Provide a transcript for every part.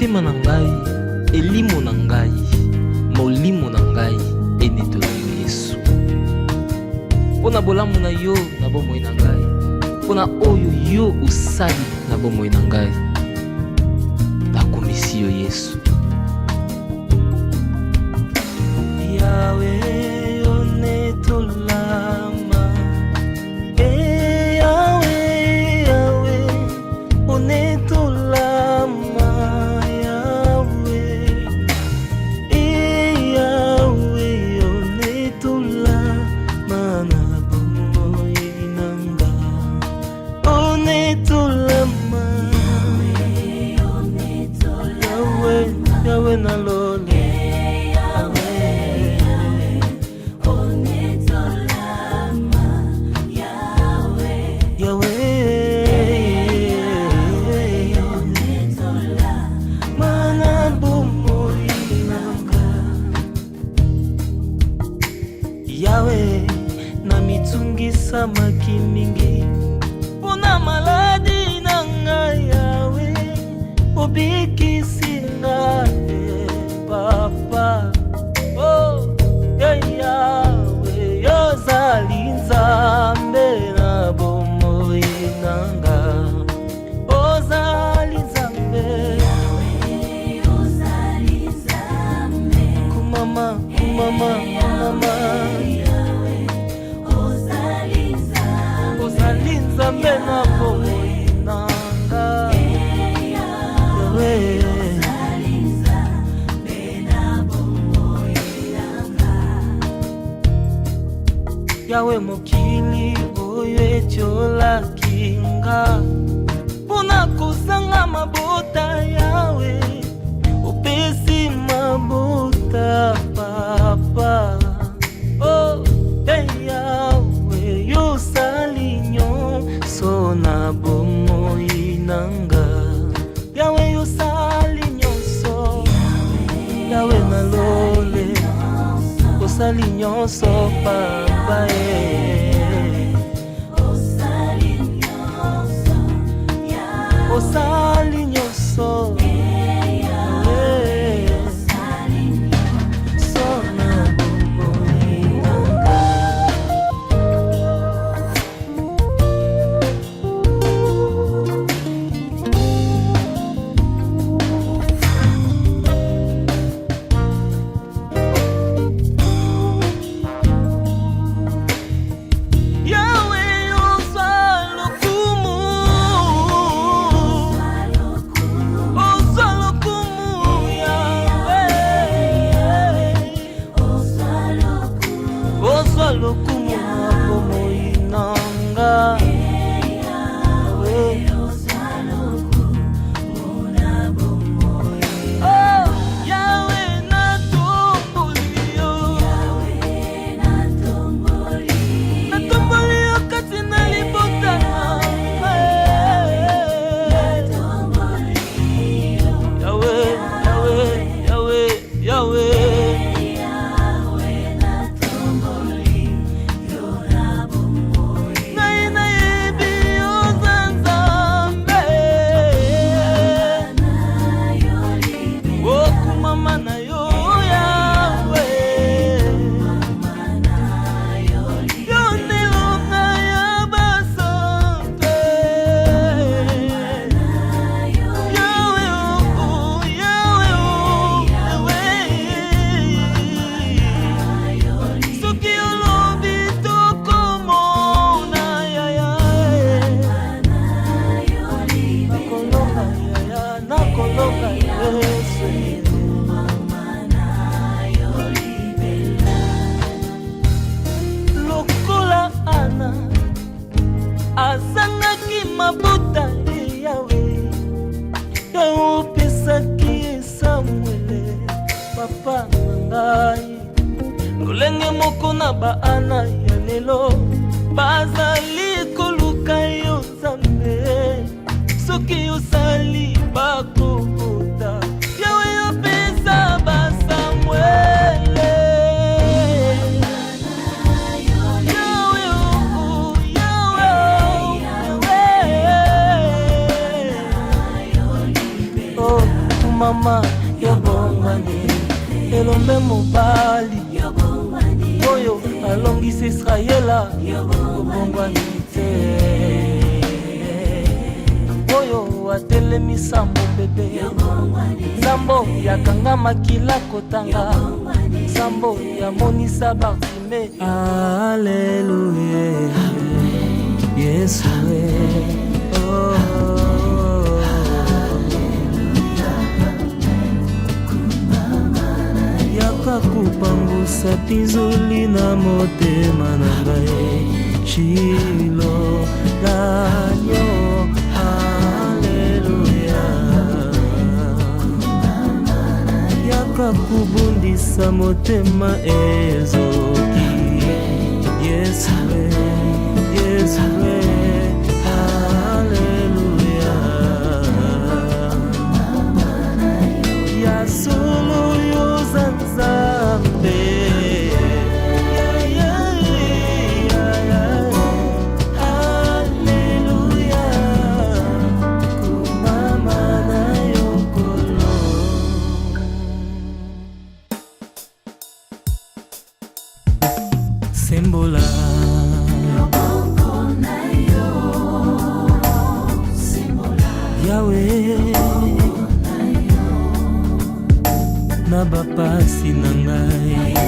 motema na ngai, elimo na ngai, molimo na ngai enetola yo Yesu. Mpona bolamu na yo na bomoi na ngai, mpona oyo yo osali na bomoi na ngai, nakomisi yo Yesu. Yawe onetolama, Yawe, Yawe onetolama, Yawe, Yawe onetolama na bomoi na ngai, onetolama, Yawe, Yawe na lole. Yawe na mitungisa maki mingi pona maladi na ngai, Yawe obikisi ngai papa. Oh Yawe yozali Nzambe na bomoi na ngai, ozali Nzambe, kumama kumama kumama, ozali Nzambe na bomoi na ngai, Yawe mokili oyo etiolaki nga mpona kozanga mabota, Yawe opesi mabota papa. Oh Yawe yosali nyonso na bomoi na ngai, Yawe yosali nyonso, Yawe na lole osali nyonso papa, osali nyonso, lokumu na bomoi na ngai, oh Yawe natomboli yo kati na libota na ngai, Yawe, Yawe, Yawe, Yawe. Lokola Ana azangaki mabuta, Yawe opesaki Samuele papa na ngai, lolenge moko na baana ya lelo bazali koluka yo Nzambe, soki osali bakobota, Yawe opesa ba Samuele, Yawe, Yawe, Yawe, oh mama yo bongwani elombe mobali oyo alongisi Israela yo bongwani te oyo atelemi sambo bebe sambo yakanga makila kotanga sambo ya monisa Bartime. Alleluia Yesu oh. Kupangusa pinzoli na motema na ngai Shilo lanyo Haleluya Yaka kubundisa motema ezoki Yeswe Yeswe Haleluya Yasulu Zambe Haleluya kumama na yokolo Sembola Yobongo na yo Sembola Yahweh na bapasi na ngai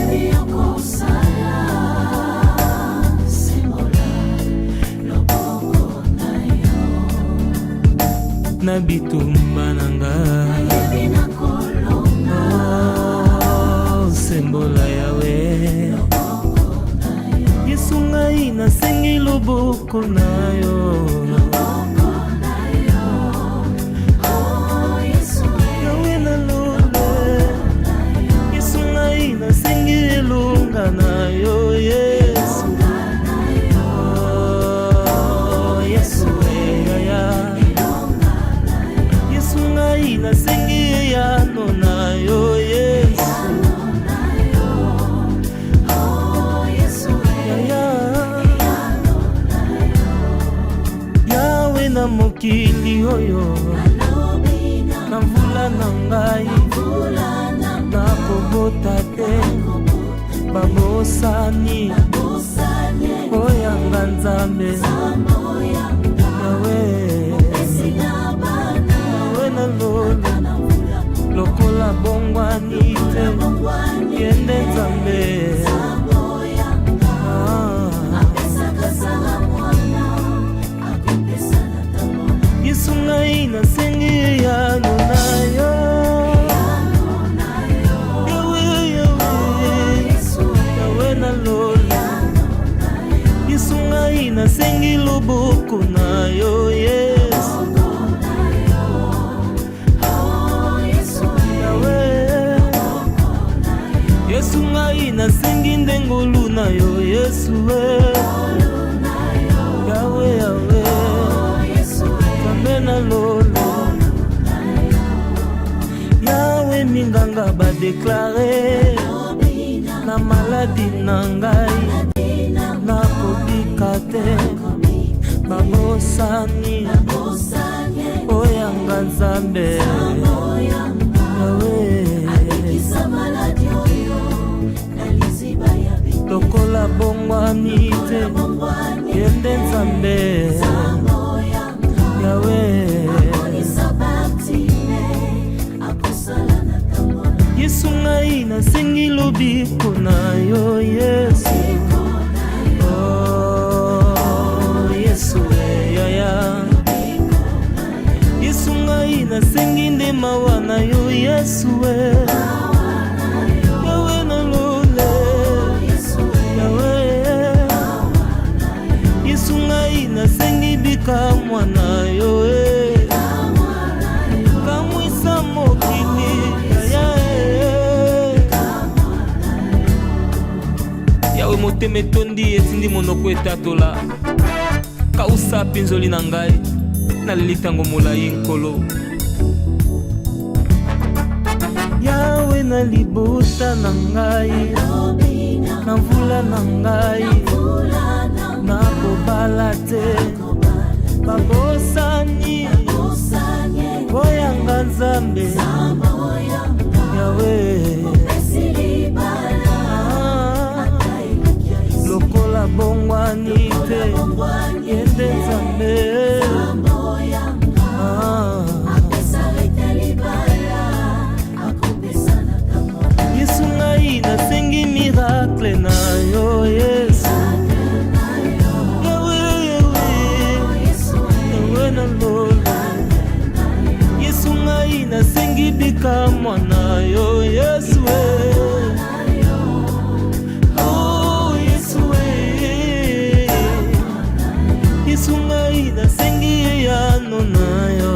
na bitumba na ngai oh, sembola yawe Yesu ngai nasengi loboko na yo na yo Yesu oh, Yesu ya Yesu ngai nasengi yano na yo Yesu Yawe na mokili oyo na mvula na ngai na kobota te babosani oyanga nzambe yawe yawe na lolo lokola bongwani te yende nzambe Yesu ngai nasengi yano na yo Yesu ngai nasengi loboko na yo Yesu Yesu ngai nasengi ndengolu na yo Yesu Yawe Yawe Kambe na lolo Yawe minganga badeklare na maladi na ngai na kobika te babosani oyanga nzambe lokola bongwani te yende nzambe yawe Yesu ngai nasengi lobiko na yo Yesu oh Yesu yaya Yesu ngai nasengi ndema wana yo Yesu yawe na lole yawe Yesu ngai nasengi bika mwana yo kamwisa mokili yawe motema etondi etindi monoko etatola kausa pinzoli na ngai naleli ntango molai nkolo yawe na libota na ngai na mvula na ngai na kobala te babosani oyanga nzambe yende Nzambe Yesu ngai nasengi miracle na yo Yesu Yesu ngai nasengi bika mwana yo Yesu Yesu ngai nasengi yano na yo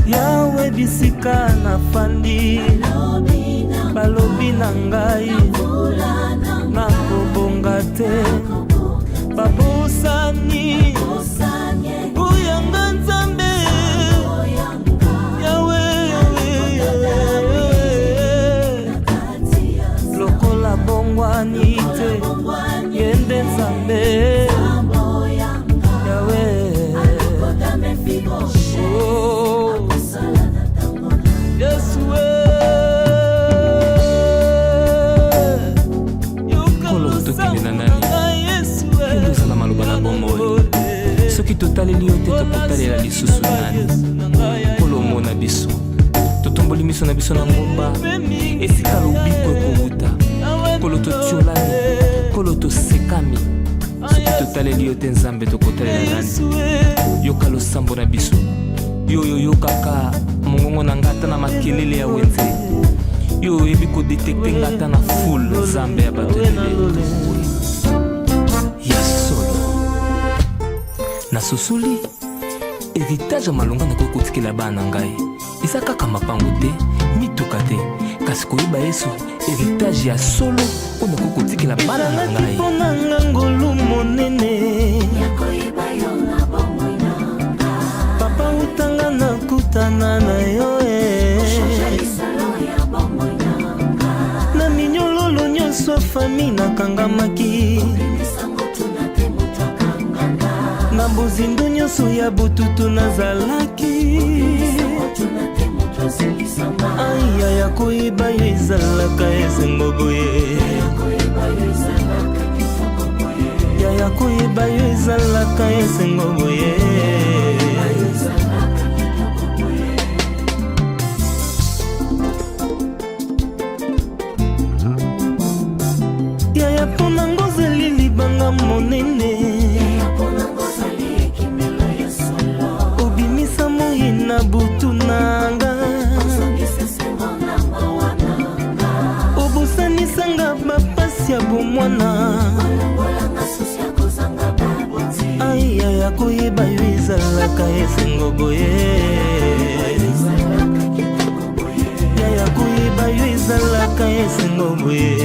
Yawe bisika na fandi balobi na ngai nakobonga te babosani oyanga Nzambe Yawe lokola bongwani te yende Nzambe Yawe Yesu soki totaleli yo te tokotalela lisusu nani kolo mona biso totomboli miso na biso na ngomba esika lobiko ekowuta kolo totiolani kolo tosekami soki totaleli yo te Nzambe tokotalela nani yoka losambo na biso yo yokaka mongongo na ngata na makelele ya wenze yo oyebi kodetekte ngata na foule Nzambe ya bato ebele ya solo na susuli héritage malonga na kokotikela bana ngai eza kaka mapango te mituka te kasi koyeba Yesu héritage ya solo oyo nakokotikela bana na ngai mponanga ngolu monene papa utanga nakutana na yo na minyololo nyonso fami nakangamaki na bozindo nyonso ya bututu nazalaki aya ya koyeba yo ezalaka esengo boye ya koyeba yo ezalaka esengo boye ya mpona ngozeli libanga monene obimisa moi na butu nanga obosanisanga bapasi ya bomwana aya ya koyeba yo ezalaka esengo boye ya koyeba yo ezalaka esengo boye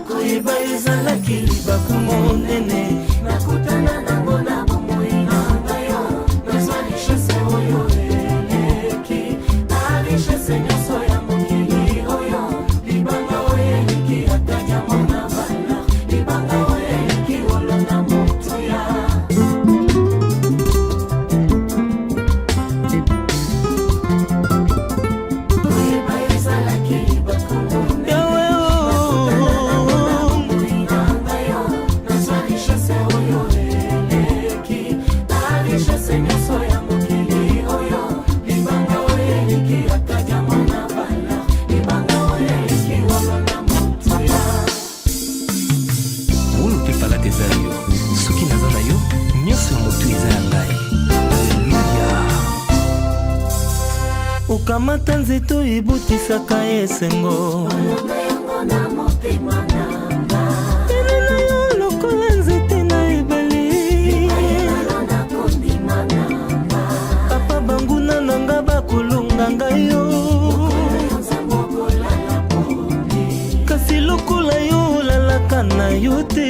koyeba ezalaki libaku monene nakutana nango na bomoi nanga yo nazwa richesse oyo eleki na richesse nyonso ya mokili oyo libanga oyo eleki ata nyama na bala libanga oyo eleki wolo na motuya okamata nzeto ebutisaka esengo pene na yo lokola nzete na ebale papa banguna nanga bakolonga ngai yo kasi lokola yo olalaka na yo te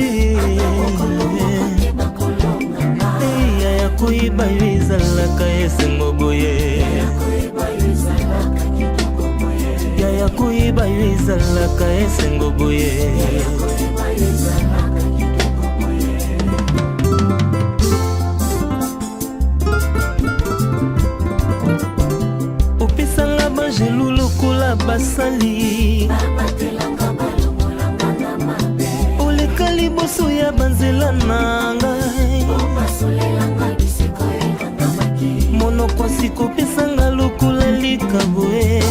ya koyeba yo ezalaka esengo boye ya koyeba yo ezalaka esengo boye bapisanga bangelu lokola basali oleka liboso ya banzela na ngai monoko asikopesanga lokola likaboe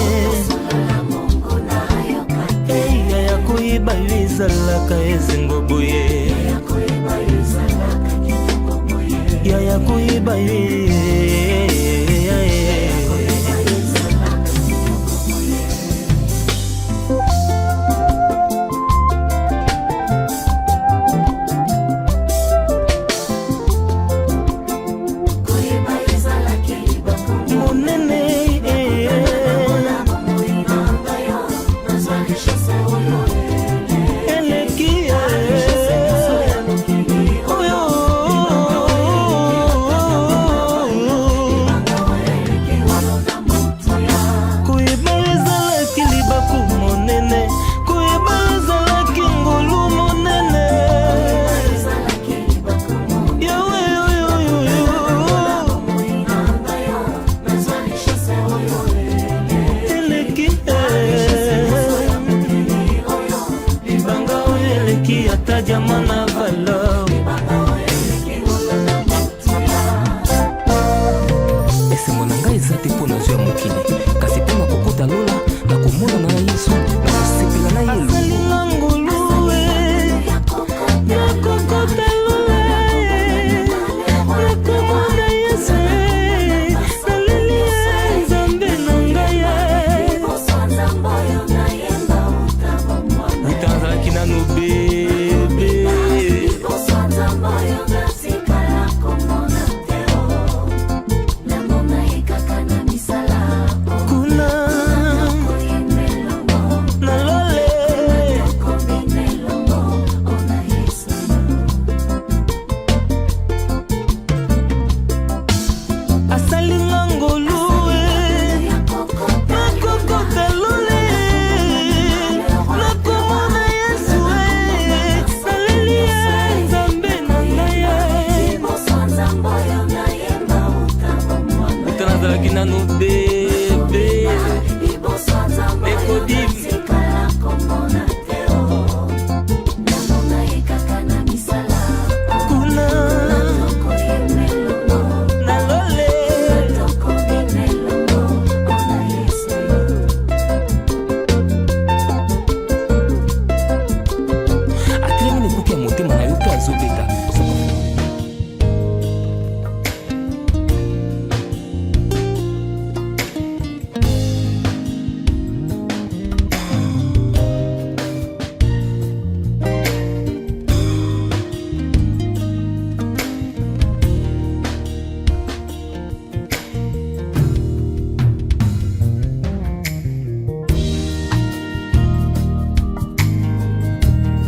yaya koyeba yo ezalaka ezengo boye yaya koyeba yo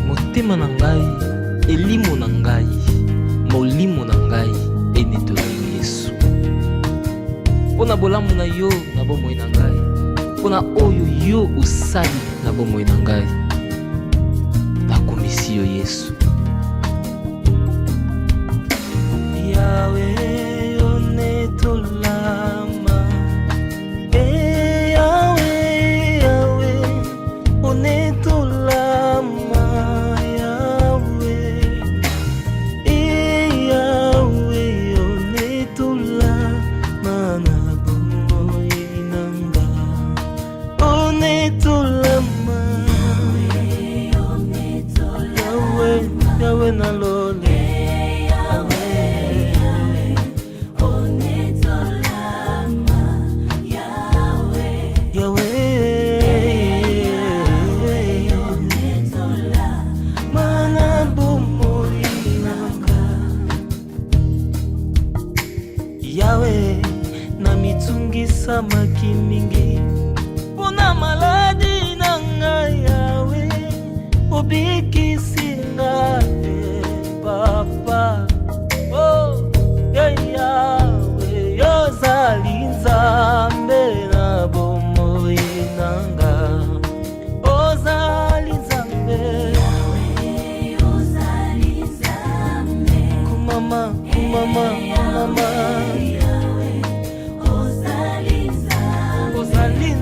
motema na ngai elimo na ngai molimo na ngai enetola Yesu mpona bolamu na yo na bomoi na ngai mpona oyo yo osali na bomoi na ngai nakomisi yo Yesu Yawe onetolama Yawe Yawe onetolama Yawe na lole Yawe na mitungisa makimingi pona maladi na ngai Yawe obikisi ngai papa oh Yawe yozali nzambe na bomoi nanga ozali nzambe Yawe yozali nzambe kumama kumama kumama Yawe ozali nzambe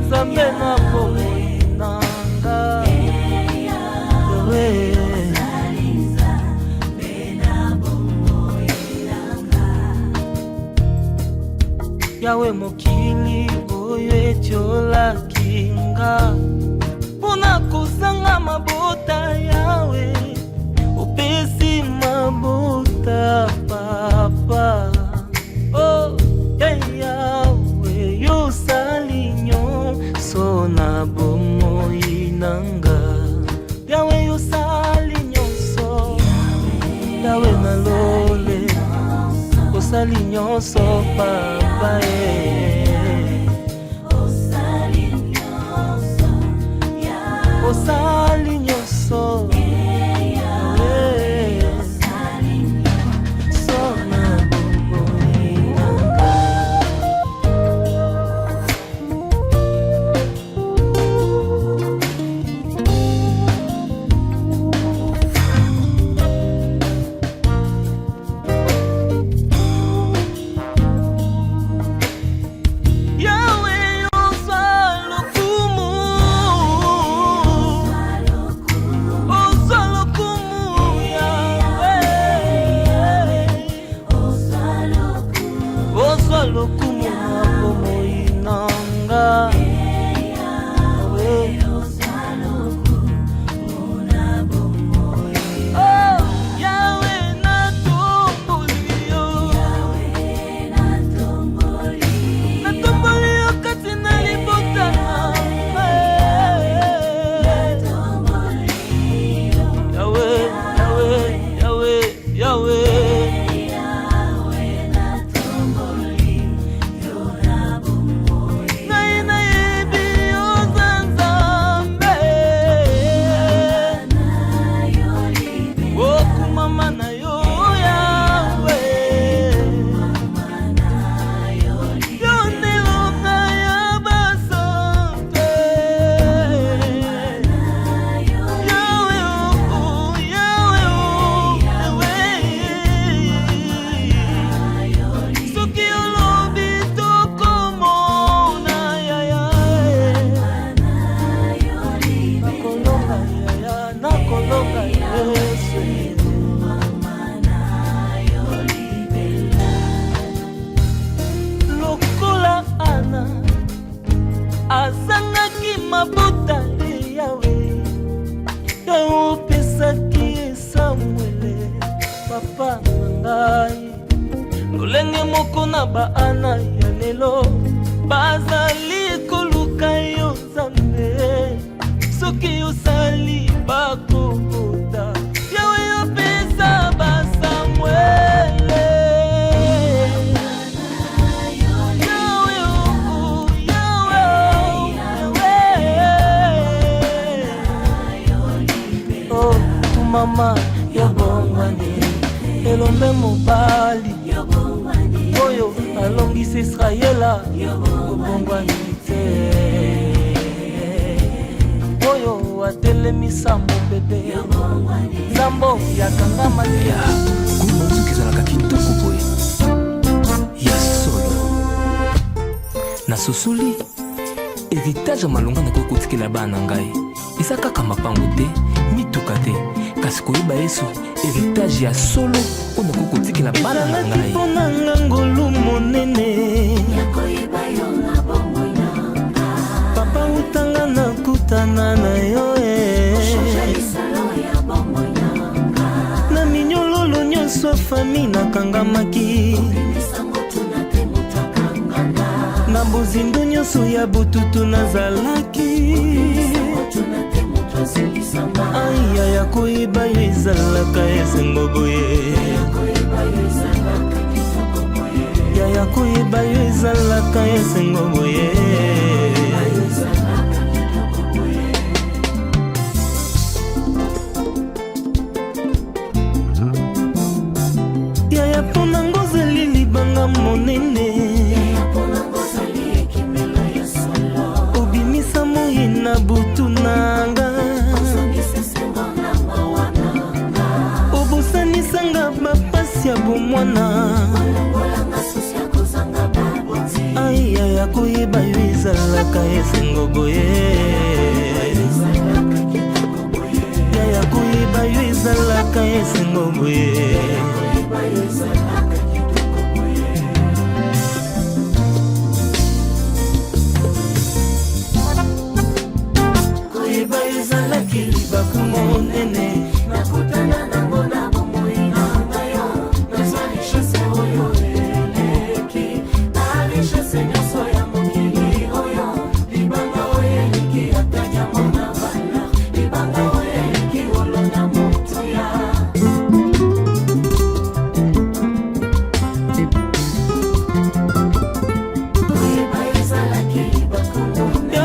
Nzambe na bomoi nanga Yawe Yawe mokili oyo etiola kinga Pona kozanga mabota Yawe Opesi mabota papa Oh Yawe yosali nyonso na bomoi nanga Yawe yosali nyonso Yawe nalole Osali nyonso papa Osali nyonso Osali nyonso Lokola ana azangaki mabuta Yawe Opesaki Samuele papa ngai lolenge moko na baana ya lelo bazali koluka yo Nzambe soki osali bakokota Yawe opesa ba Samuele Mama yobongwani elombe mobali oyo alongisi Israela yobongwani te oyo atelemisa mobebe Zambo yakanga malia kuna muziki ezalaka kitoko boye ya solo na sosoli héritage ya malonga nakoki kotikela bana na ngai eza kaka mapango te mituka te kasi koyeba Yesu héritage ya solo oyo nakoki kotikela bana na ngai mpona ngangolu monene papa utanga nakutana na yo na minyololo nyonso fami nakangamaki na bozindo nyonso ya bututu nazalaki aya ya koyeba yo ezalaka esengo boye ya koyeba yo ezalaka esengo boye yaya mpona ngozeli libanga monene obimisa moi na butu nanga obosanisanga bapasi ya bomwana aya ya koyeba yo ezalaka esengo boye yaya koyeba yo ezalaka esengo boye koyeba ezalaki libaku monene nakutana nango na bomoi nanga yo nazali shase oyo eleki nali shase nyonso ya mokili oyo libanga oyo eleki ataja mona bana libanga oyo eleki olona motuya koyeba ezalaki libaku monene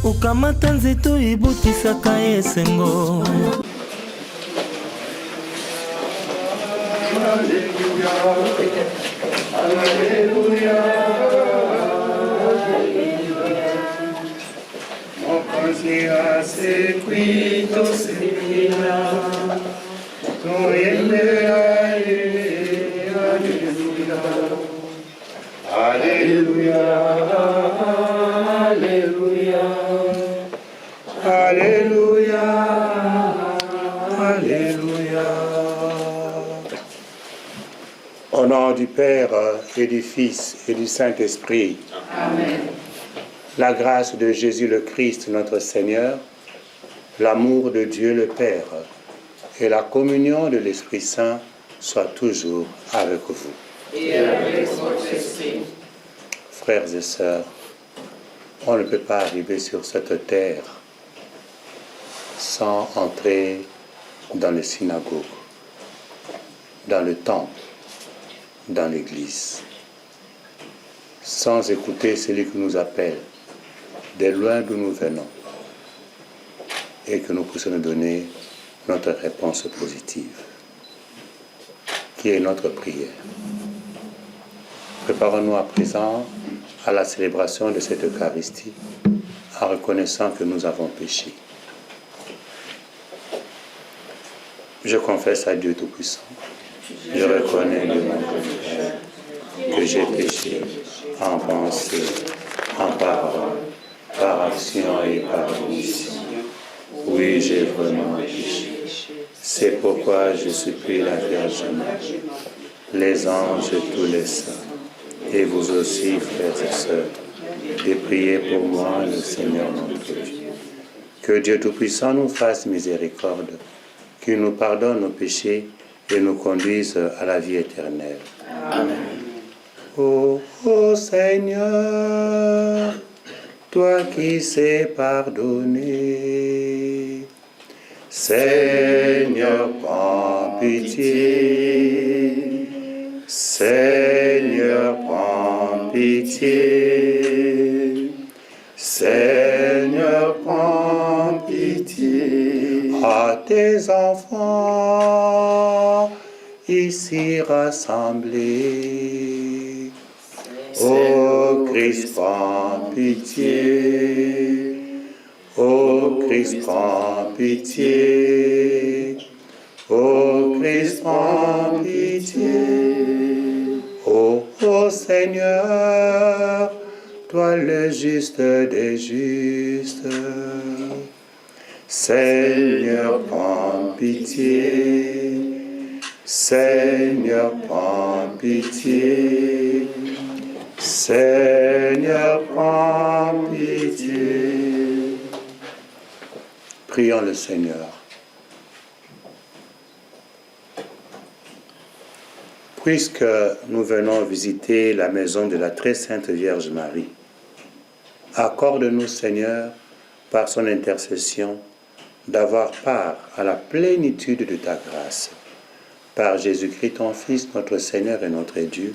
okamata nzeto ebotisaka esengo mokonzi asekwi tosepela toyembela ye aleluya aleluya aleluya aleluya. Au nom du Père et du Fils et du Saint-Esprit. Amen. La grâce de Jésus le Christ, notre Seigneur, l'amour de Dieu le Père et la communion de l'Esprit Saint soient toujours avec vous. Et avec votre esprit. Frères et sœurs, on ne peut pas arriver sur cette terre sans entrer dans les synagogues, dans le temple, dans l'église, sans écouter celui qui nous appelle, de loin d'où nous venons, et que nous puissions nous donner notre réponse positive, qui est notre prière. Préparons-nous à présent à la célébration de cette Eucharistie, en reconnaissant que nous avons péché. Je confesse à Dieu Tout-Puissant, je reconnais de mon péché que j'ai péché en pensée, en parole, par action et par omission. Oui, j'ai vraiment péché. C'est pourquoi je supplie la Vierge Marie, les anges et tous les saints, et vous aussi, frères et sœurs, de prier pour moi, le Seigneur notre Dieu. Que Dieu Tout-Puissant nous fasse miséricorde, qu'il nous pardonne nos péchés et nous conduise à la vie éternelle. Amen. Ô Seigneur, toi qui sais pardonner, Seigneur, prends pitié. Seigneur, prends pitié. Seigneur, prends pitié. À tes enfants ici rassemblés. Ô Christ, prends pitié. Ô Christ, prends pitié. Ô Christ, prends pitié. Ô Seigneur, toi le juste des justes. Seigneur, prends pitié. Seigneur, prends pitié. Seigneur, prends pitié. Prions le Seigneur. Puisque nous venons visiter la maison de la très sainte Vierge Marie, accorde-nous, Seigneur, par son intercession, d'avoir part à la plénitude de ta grâce. Par Jésus-Christ, ton Fils, notre Seigneur et notre Dieu,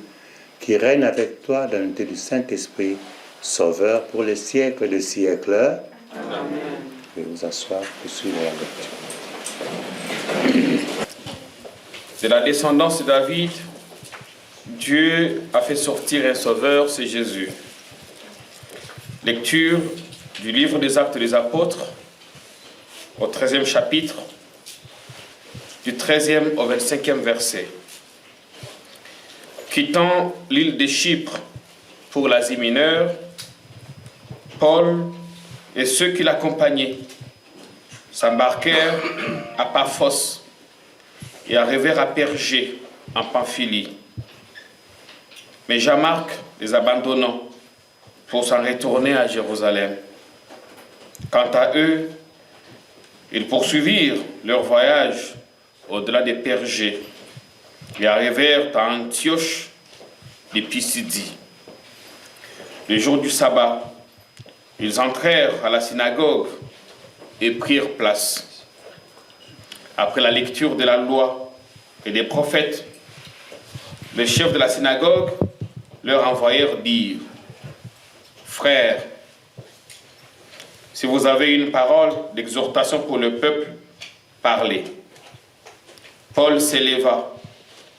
qui règne avec toi dans l'unité du Saint-Esprit, Sauveur pour les siècles des siècles. Amen. pouvez vous asseoir pour suivre la lecture. De la descendance de David, Dieu a fait sortir un sauveur, c'est Jésus. Lecture du livre des Actes des Apôtres, au 13e chapitre, du 13e au 25e verset. Quittant l'île de Chypre pour l'Asie mineure, Paul et ceux qui l'accompagnaient s'embarquèrent à Paphos et arrivèrent à Pergé, en Pamphylie. Mais Jean-Marc les abandonnant pour s'en retourner à Jérusalem. Quant à eux, ils poursuivirent leur voyage au-delà des Pergés et arrivèrent à Antioche de Pisidie. Le jour du sabbat, ils entrèrent à la synagogue et prirent place. Après la lecture de la loi et des prophètes, les chefs de la synagogue leur envoyèrent dire: Frères, si vous avez une parole d'exhortation pour le peuple, parlez. Paul s'éleva,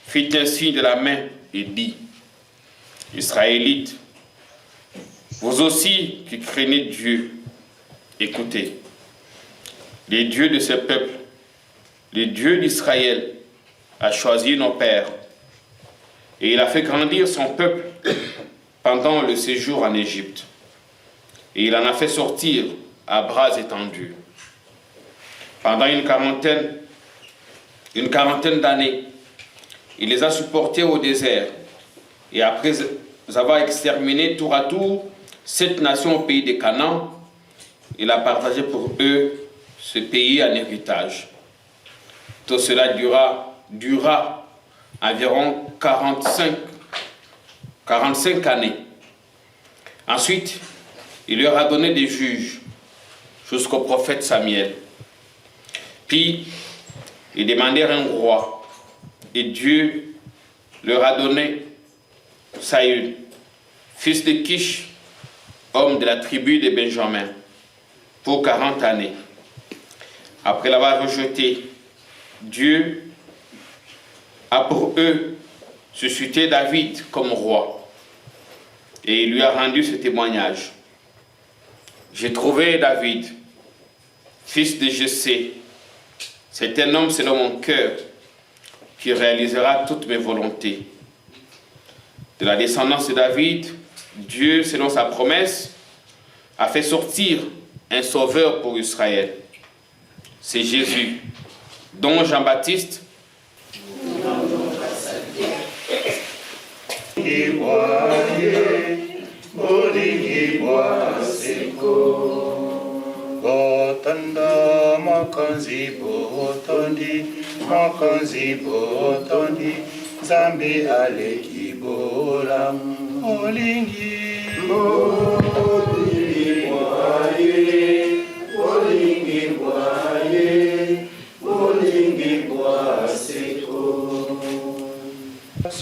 fit un signe de la main et dit: Israélites, vous aussi qui craignez Dieu, écoutez. Les dieux de ce peuple, les dieux d'Israël, a choisi nos pères, et il a fait grandir son peuple pendant le séjour en Égypte. Et il en a fait sortir à bras étendus. Pendant une quarantaine d'années, il les a supportés au désert. Et après avoir exterminé tour à tour 7 nations au pays de Canaan, il a partagé pour eux ce pays en héritage. Tout cela dura environ 45 années. Ensuite, il leur a donné des juges jusqu'au prophète Samuel. Puis, ils demandèrent un roi, et Dieu leur a donné Saül, fils de Kish, homme de la tribu de Benjamin, pour 40 années. Après l'avoir rejeté, Dieu a pour eux suscité David comme roi, et il lui a rendu ce témoignage. J'ai trouvé David, fils de Jessé. C'est un homme selon mon cœur qui réalisera toutes mes volontés. De la descendance de David, Dieu, selon sa promesse, a fait sortir un sauveur pour Israël. C'est Jésus, dont Jean-Baptiste Botanda makanzi botondi Zambi aleki bola olingi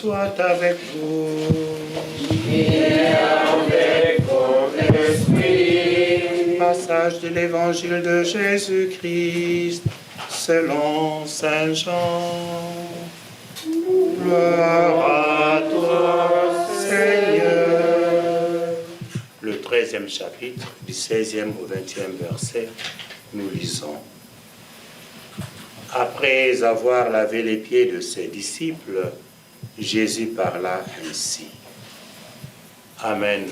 soit avec vous. Et avec ton esprit. Passage de l'évangile de Jésus-Christ selon Saint Jean. Gloire à toi, Seigneur. Le 13e chapitre, du 16e au 20e verset, nous lisons. Après avoir lavé les pieds de ses disciples, Jésus parla ainsi. Amen,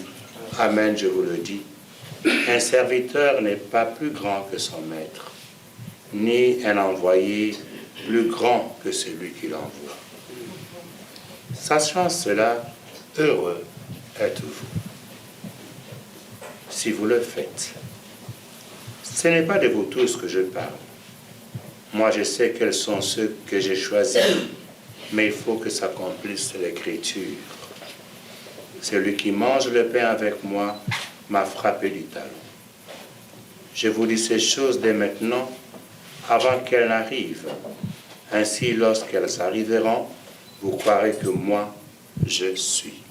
amen, je vous le dis. Un serviteur n'est pas plus grand que son maître, ni un envoyé plus grand que celui qui l'envoie. Sachant cela, heureux êtes-vous si vous le faites. Ce n'est pas de vous tous que je parle. Moi, je sais quels sont ceux que j'ai choisis, mais il faut que s'accomplisse l'Écriture. Celui qui mange le pain avec moi m'a frappé du talon. Je vous dis ces choses dès maintenant, avant qu'elles n'arrivent. Ainsi, lorsqu'elles arriveront, vous croirez que moi, je suis.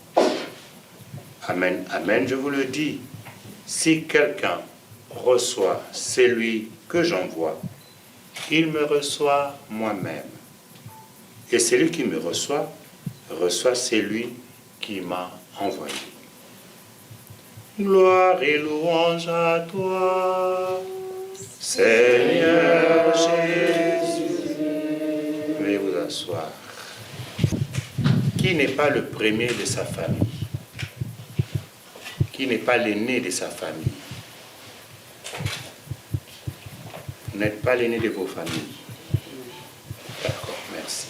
Amen, amen, je vous le dis. Si quelqu'un reçoit celui que j'envoie, il me reçoit moi-même. Et celui qui me reçoit, reçoit celui qui m'a envoyé. Gloire et louange à toi, Seigneur Jésus. Veuillez vous asseoir. Qui n'est pas le premier de sa famille? Qui n'est pas l'aîné de sa famille? Vous n'êtes pas l'aîné de vos familles. D'accord, merci.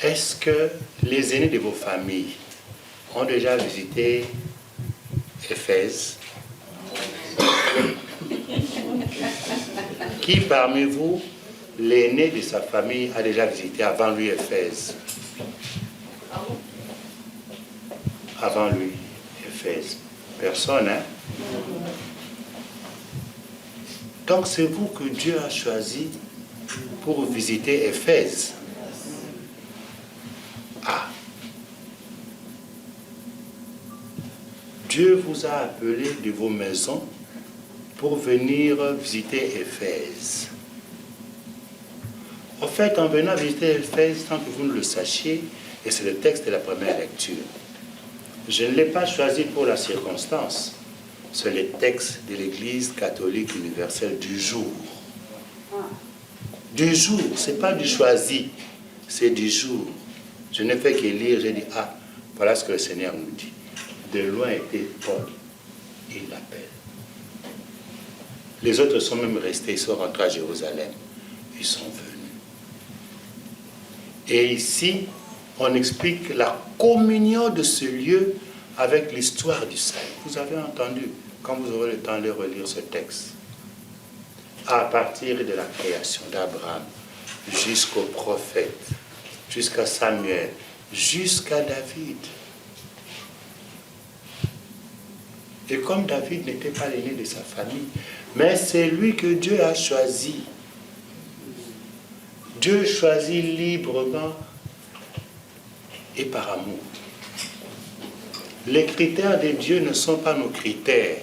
Est-ce que les aînés de vos familles ont déjà visité Éphèse? Qui parmi vous, l'aîné de sa famille, a déjà visité avant lui Éphèse? Avant lui, Éphèse. Personne, hein? Donc c'est vous que Dieu a choisi pour visiter Éphèse. Ah. Dieu vous a appelé de vos maisons pour venir visiter Éphèse. En fait, en venant visiter Éphèse, sans que vous ne le sachiez, et c'est le texte de la première lecture, je ne l'ai pas choisi pour la circonstance. C'est le texte de l'Église catholique universelle du jour. Du jour, ce n'est pas du choisi, c'est du jour. Je n'ai fait que lire, j'ai dit, ah, voilà ce que le Seigneur nous dit. De loin était Paul, il l'appelle. Les autres sont même restés, ils sont rentrés à Jérusalem, ils sont venus. Et ici, on explique la communion de ce lieu avec l'histoire du salut. Vous avez entendu, quand vous aurez le temps de relire ce texte, à partir de la création d'Abraham, jusqu'aux prophètes, jusqu'à Samuel, jusqu'à David. Et comme David n'était pas l'aîné de sa famille, mais c'est lui que Dieu a choisi. Dieu choisit librement et par amour. Les critères de Dieu ne sont pas nos critères.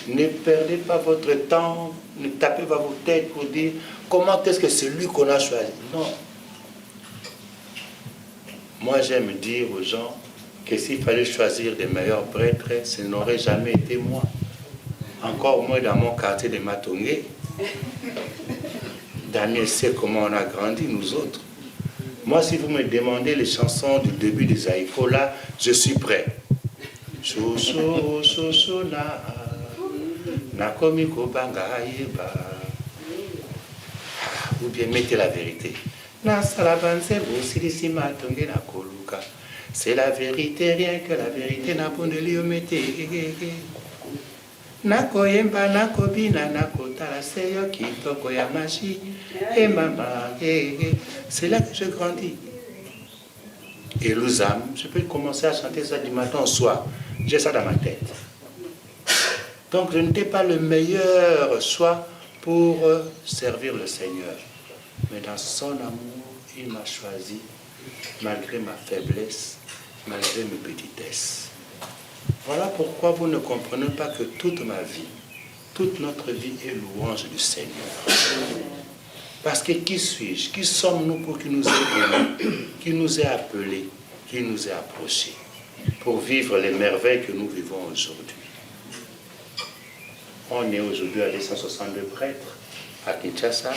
Ne perdez pas votre temps, ne tapez pas vos têtes pour dire comment est-ce que c'est lui qu'on a choisi. Non. Moi, j'aime dire aux gens que s'il fallait choisir des meilleurs prêtres, ce n'aurait jamais été moi. Encore moins dans mon quartier de Matongé. Daniel sait comment on a grandi, nous autres. Moi, si vous me demandez les chansons du début des Zaïfo, là, je suis prêt. Chouchou, chouchou, na komiko banga yeba. Ou bien mettez la vérité. Na salabanse bosirisi matonge na koluka. C'est la vérité, rien que la vérité n'a pas de liomete. Nako yemba, nako bina, nako taraseyo, kitoko ya magie, et maman, c'est là que je grandis. Et l'ouzam, je peux commencer à chanter ça du matin au soir. J'ai ça dans ma tête. Donc je n'étais pas le meilleur choix pour servir le Seigneur. Mais dans son amour, il m'a choisi, malgré ma faiblesse, malgré mes petitesses. Voilà pourquoi vous ne comprenez pas que toute ma vie, toute notre vie est louange du Seigneur. Parce que qui suis-je? Qui sommes-nous pour qu'il nous ait aimés, qui nous ait appelés, qui nous ait approchés, pour vivre les merveilles que nous vivons aujourd'hui? On est aujourd'hui à 262 prêtres à Kinshasa.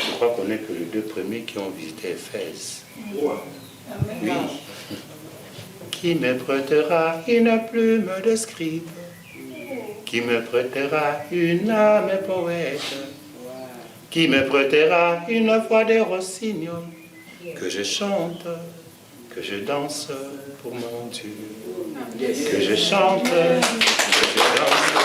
Je crois qu'on n'est que les 2 premiers qui ont visité Éphèse. Oui. Qui me prêtera une plume de scribe? Qui me prêtera une âme poète? Qui me prêtera une voix de rossignol? Que je chante, que je danse pour mon Dieu. Que je chante, que je danse.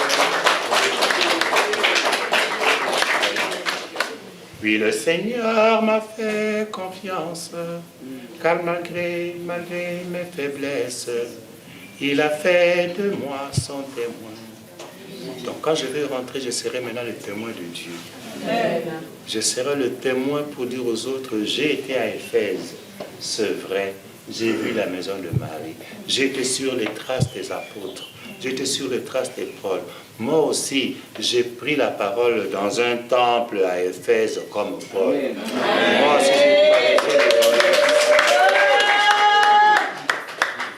Puis le Seigneur m'a fait confiance, car malgré mes faiblesses, il a fait de moi son témoin. Donc quand je vais rentrer, je serai maintenant le témoin de Dieu. Je serai le témoin pour dire aux autres, j'ai été à Éphèse, c'est vrai, j'ai vu la maison de Marie, j'étais sur les traces des apôtres, J'étais sur les traces de Paul. Moi aussi, j'ai pris la parole dans un temple à Éphèse comme Paul. Moi aussi, j'ai parlé de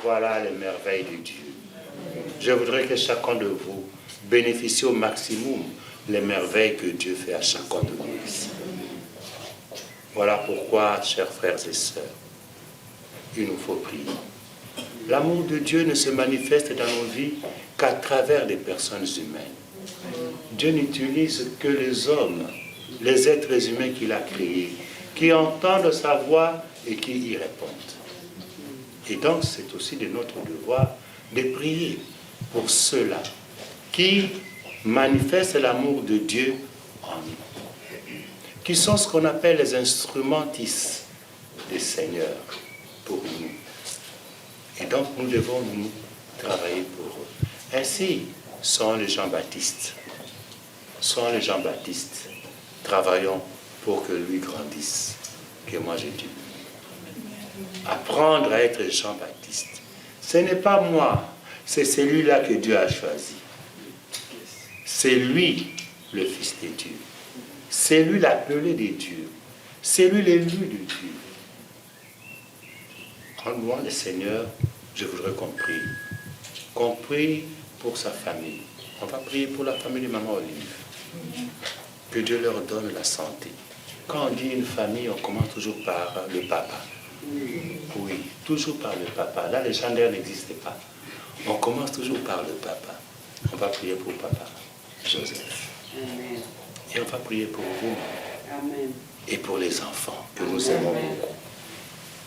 Voilà les merveilles de Dieu. Je voudrais que chacun de vous bénéficie au maximum les merveilles que Dieu fait à chacun de nous ici. Voilà pourquoi, chers frères et sœurs, il nous faut prier. L'amour de Dieu ne se manifeste dans nos vies qu'à travers des personnes humaines. Dieu n'utilise que les hommes, les êtres humains qu'il a créés, qui entendent sa voix et qui y répondent. Et donc, c'est aussi de notre devoir de prier pour ceux-là qui manifestent l'amour de Dieu en nous, qui sont ce qu'on appelle les instrumentistes des seigneurs pour nous. Et donc, nous devons nous travailler pour eux. Ainsi sont les Jean-Baptiste. Sont les Jean-Baptiste. Travaillons pour que lui grandisse. Que moi j'ai dit. Apprendre à être Jean-Baptiste. Ce n'est pas moi, c'est celui-là que Dieu a choisi. C'est lui le Fils de Dieu. C'est lui l'appelé de Dieu. C'est lui l'élu de Dieu. En louant le Seigneur, je voudrais qu'on prie pour sa famille. On va prier pour la famille de Maman Olive. Que Dieu leur donne la santé. Quand on dit une famille, on commence toujours par le papa. Oui, toujours par le papa. Là, les gendarmes n'existent pas. On commence toujours par le papa. On va prier pour papa Joseph. Amen. Et on va prier pour vous. Amen. Et pour les enfants que nous aimons beaucoup.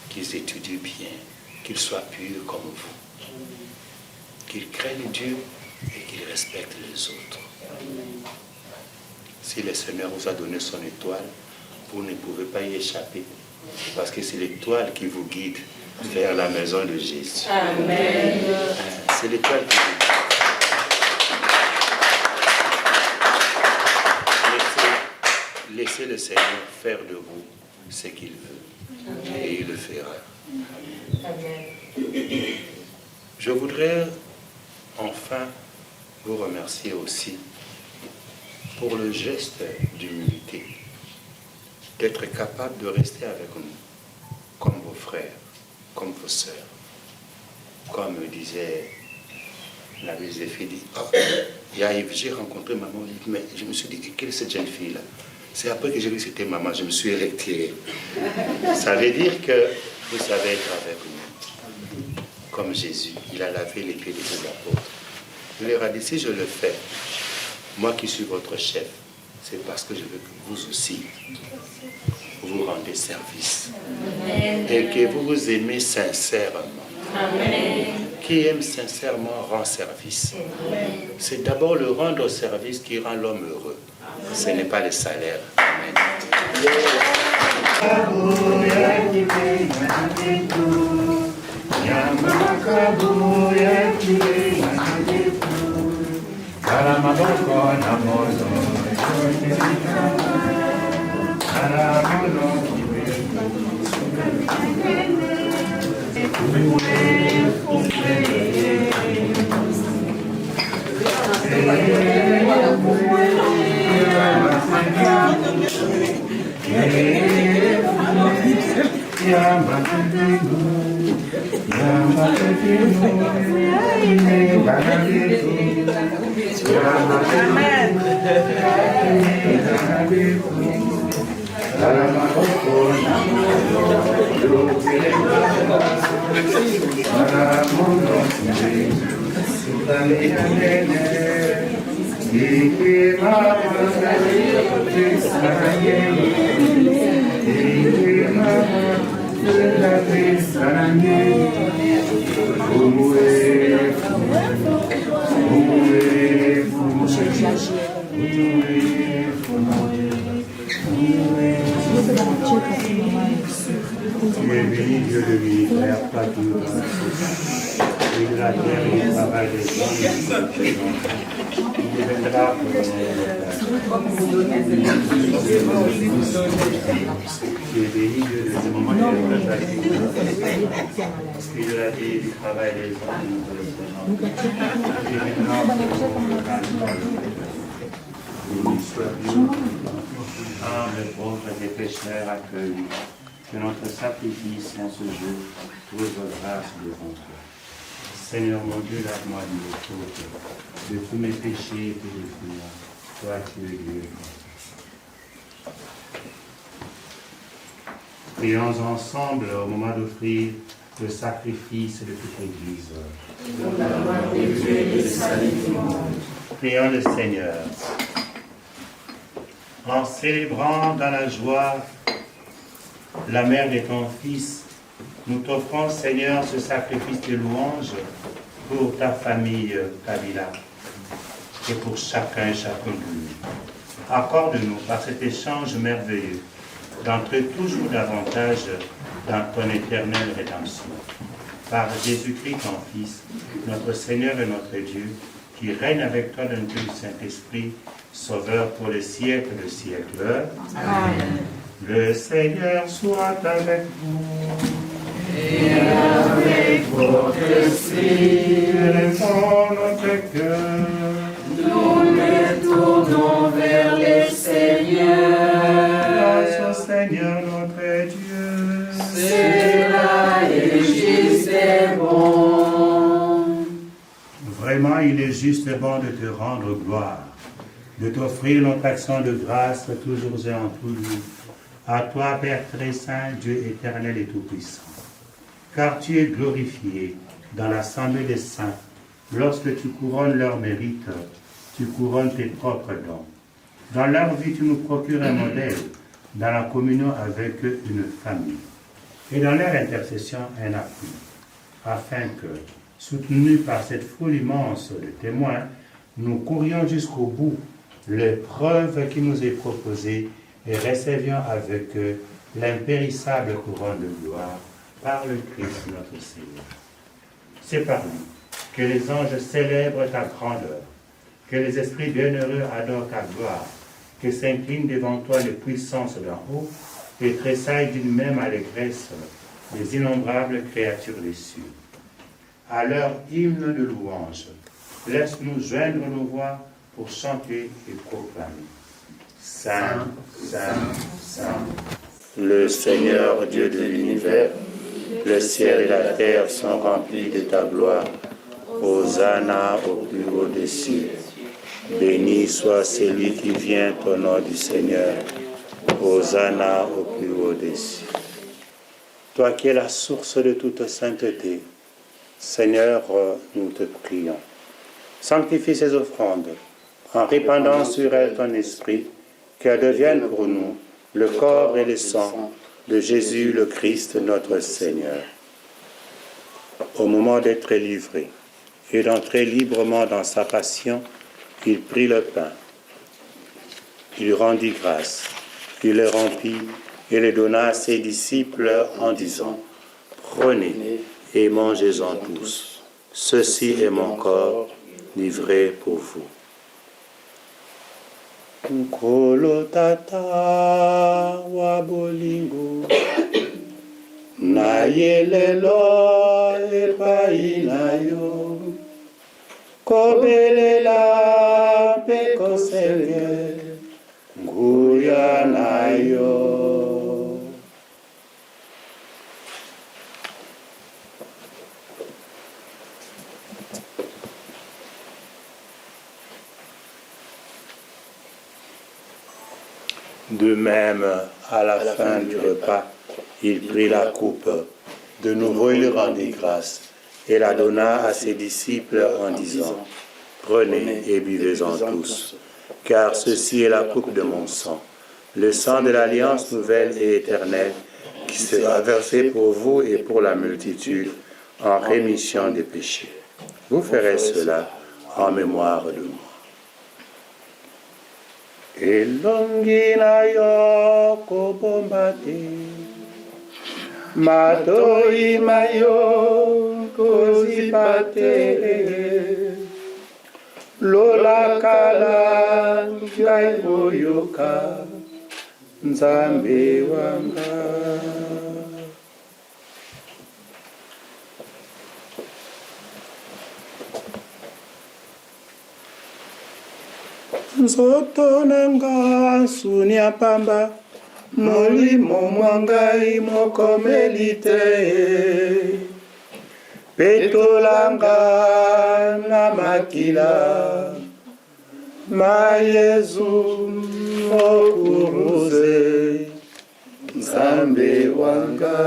Qu'ils étudient bien, qu'ils soient purs comme vous. Qu'ils craignent Dieu et qu'ils respectent les autres. Si le Seigneur vous a donné son étoile, vous ne pouvez pas y échapper. Parce que c'est l'étoile qui vous guide vers la maison de Jésus. Amen. C'est l'étoile qui vous guide. Laissez le Seigneur faire de vous ce qu'il veut. Et il le fera. Je voudrais enfin vous remercier aussi pour le geste d'humilité, d'être capable de rester avec nous, comme vos frères, comme vos sœurs. Comme disait l'abbé Zéphidi, j'ai rencontré maman, mais je me suis dit, quelle est cette jeune fille-là? C'est après que j'ai vu que c'était maman, je me suis retiré. Ça veut dire que vous savez être avec nous, comme Jésus. Il a lavé les pieds de ses apôtres. Il leur a dit, si je le fais, moi qui suis votre chef, c'est parce que je veux que vous aussi, vous rendez service. Amen. Et que vous vous aimez sincèrement. Amen. Qui aime sincèrement rend service. C'est d'abord le rendre service qui rend l'homme heureux. Ce n'est pas le salaire. Amen. Tu es béni, Dieu de l'univers, pas tout dans la et de la terre et du travail des hommes. Il viendra pour donner le tu es béni de ce moment de la il a dit du travail des hommes. Humbles, pauvres et pécheurs accueillis, que notre sacrifice en ce jour trouve grâce devant toi. Seigneur mon Dieu, lave-moi de mes fautes, de tous mes péchés et purifie-moi. Toi qui es Dieu. Prions ensemble au moment d'offrir le sacrifice de toute l'Église. Prions le Seigneur. En célébrant dans la joie la mère de ton Fils, nous t'offrons, Seigneur, ce sacrifice de louange pour ta famille Kabila et pour chacun et chacune de nous. Accorde-nous par cet échange merveilleux d'entrer toujours davantage dans ton éternelle rédemption. Par Jésus-Christ, ton Fils, notre Seigneur et notre Dieu, qui règne avec toi dans le Saint-Esprit, Sauveur pour les siècles de siècles. Amen. Le Seigneur soit avec vous. Et avec votre esprit. Élevons notre cœur. Nous les tournons vers le Seigneur. Grâce au Seigneur notre Dieu. Cela est juste et bon. Vraiment, il est juste et bon de te rendre gloire, de t'offrir notre action de grâce toujours et en tout lieu. À toi, Père très saint, Dieu éternel et tout-puissant. Car tu es glorifié dans l'assemblée des saints. Lorsque tu couronnes leurs mérites, tu couronnes tes propres dons. Dans leur vie, tu nous procures un modèle, dans la communion avec eux, une famille. Et dans leur intercession, un appui, afin que, soutenus par cette foule immense de témoins, nous courions jusqu'au bout l'épreuve qui nous est proposée et recevions avec eux l'impérissable couronne de gloire par le Christ notre Seigneur. C'est par lui que les anges célèbrent ta grandeur, que les esprits bienheureux adorent ta gloire, que s'inclinent devant toi les puissances d'en haut et tressaillent d'une même allégresse les innombrables créatures des cieux. À leur hymne de louange, laisse-nous joindre nos voix pour chanter et proclamer. Saint, Saint, Saint, le Seigneur Dieu de l'univers, le ciel et la terre sont remplis de ta gloire. Hosanna au plus haut des cieux. Béni soit celui qui vient au nom du Seigneur. Hosanna au plus haut des cieux. Toi qui es la source de toute sainteté, Seigneur, nous te prions. Sanctifie ces offrandes, en répandant sur elles ton esprit, qu'elles deviennent pour nous le corps et le sang de Jésus le Christ, notre Seigneur. Au moment d'être livré et d'entrer librement dans sa passion, il prit le pain. Il rendit grâce, il le rompit et le donna à ses disciples en disant, « Prenez et mangez-en tous. Ceci est mon corps livré pour vous. » Nkolo tata wa bolingo na yelelo epai na yo kobelela pe kosele nguya na yo. De même, à la fin du repas, il prit la coupe. De nouveau, il rendit grâce et la donna à ses disciples en disant, « Prenez et buvez-en tous, car ceci est la coupe de mon sang, le sang de l'alliance nouvelle et éternelle, qui sera versé pour vous et pour la multitude en rémission des péchés. Vous ferez cela en mémoire de moi. » Elongi na yo kobombate, matoi mayo kozipate, lola kala ngai oyoka nzambe wanga. Nzoto nanga sunia pamba molimo mwangai mokomeli te, petolanga na makila ma Yesu mokuruze nzambe wanga.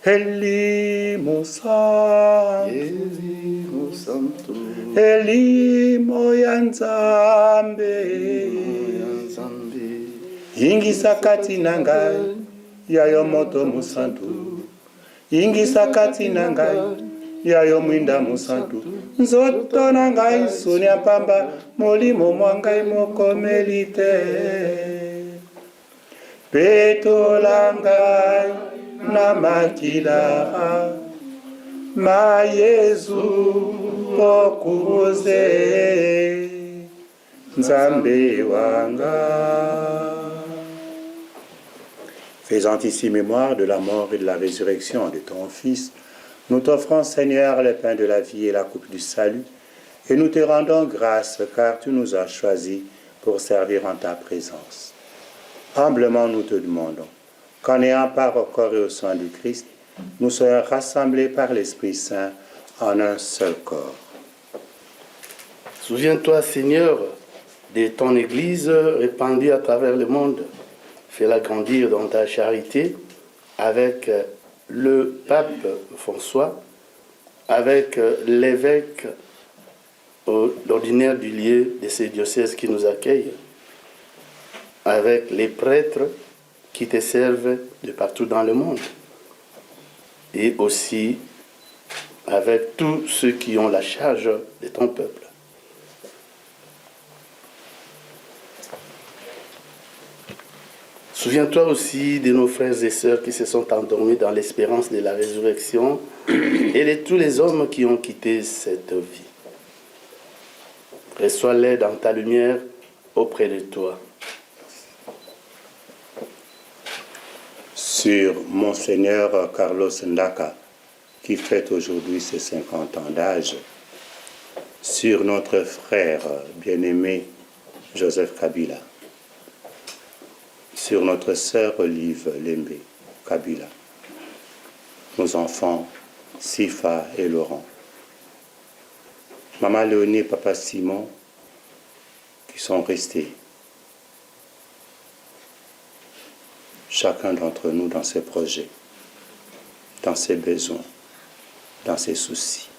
Elimo santo, elimo ya nzambe, ingisa kati na ngai yayo moto musantu, ingisa kati na ngai yayo mwinda musantu, nzoto na ngai sunia pamba molimo mwa ngai mokomeli te, petola ngai na makila ma Yesu okuze nzambe wanga. Faisant ici mémoire de la mort et de la résurrection de ton Fils, nous t'offrons, Seigneur, le pain de la vie et la coupe du salut, et nous te rendons grâce car tu nous as choisis pour servir en ta présence. Humblement nous te demandons qu'en ayant part au corps et au sang du Christ, nous soyons rassemblés par l'Esprit Saint en un seul corps. Souviens-toi, Seigneur, de ton Église répandue à travers le monde. Fais-la grandir dans ta charité avec le pape François, avec l'évêque ordinaire du lieu de ces diocèses qui nous accueillent, avec les prêtres qui te servent de partout dans le monde, et aussi avec tous ceux qui ont la charge de ton peuple. Souviens-toi aussi de nos frères et sœurs qui se sont endormis dans l'espérance de la résurrection et de tous les hommes qui ont quitté cette vie. Reçois-les dans ta lumière auprès de toi. Sur Monseigneur Carlos Ndaka, qui fête aujourd'hui ses 50 ans d'âge, sur notre frère bien-aimé Joseph Kabila, sur notre sœur Olive Lembe Kabila, nos enfants Sifa et Laurent, Maman Léonie et Papa Simon, qui sont restés, chacun d'entre nous dans ses projets, dans ses besoins, dans ses soucis.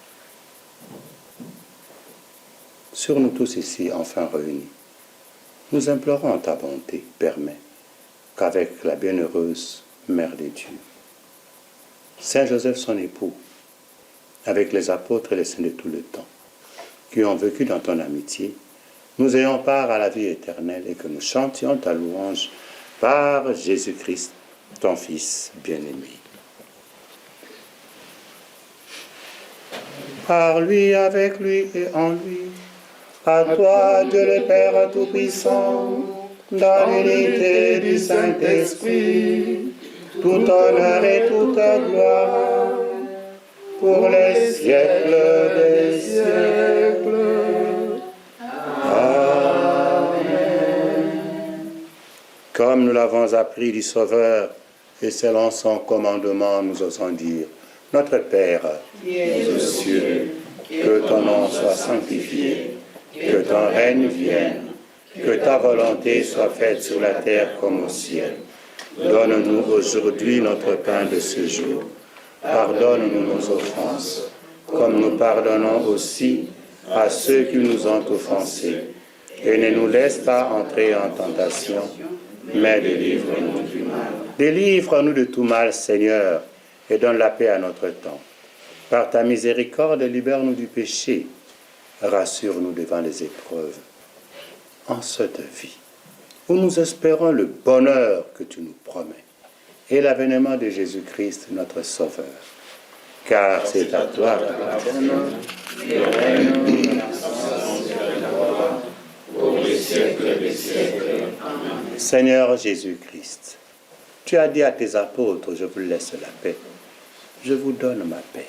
Sur nous tous ici, enfin réunis, nous implorons ta bonté, permets qu'avec la bienheureuse Mère des dieux, Saint Joseph son époux, avec les apôtres et les saints de tout le temps, qui ont vécu dans ton amitié, nous ayons part à la vie éternelle et que nous chantions ta louange par Jésus-Christ, ton Fils bien-aimé. Par lui, avec lui et en lui, à toi, Dieu le Père Tout-Puissant, dans l'unité du Saint-Esprit, tout honneur et toute gloire, pour les siècles des siècles. Comme nous l'avons appris du Sauveur, et selon son commandement, nous osons dire, notre Père, qui es aux cieux, que ton nom soit sanctifié, que ton règne vienne, que ta volonté soit faite sur la terre comme au ciel. Donne-nous aujourd'hui notre pain de ce jour. Pardonne-nous nos offenses, comme nous pardonnons aussi à ceux qui nous ont offensés. Et ne nous laisse pas entrer en tentation, mais délivre-nous du mal. Délivre-nous de tout mal, Seigneur, et donne la paix à notre temps. Par ta miséricorde, libère-nous du péché. Rassure-nous devant les épreuves. En cette vie, où nous espérons le bonheur que tu nous promets, et l'avènement de Jésus-Christ, notre Sauveur. car c'est à toi qu'appartient le règne, pour les siècles des siècles. Amen. Seigneur Jésus-Christ, tu as dit à tes apôtres, je vous laisse la paix, je vous donne ma paix.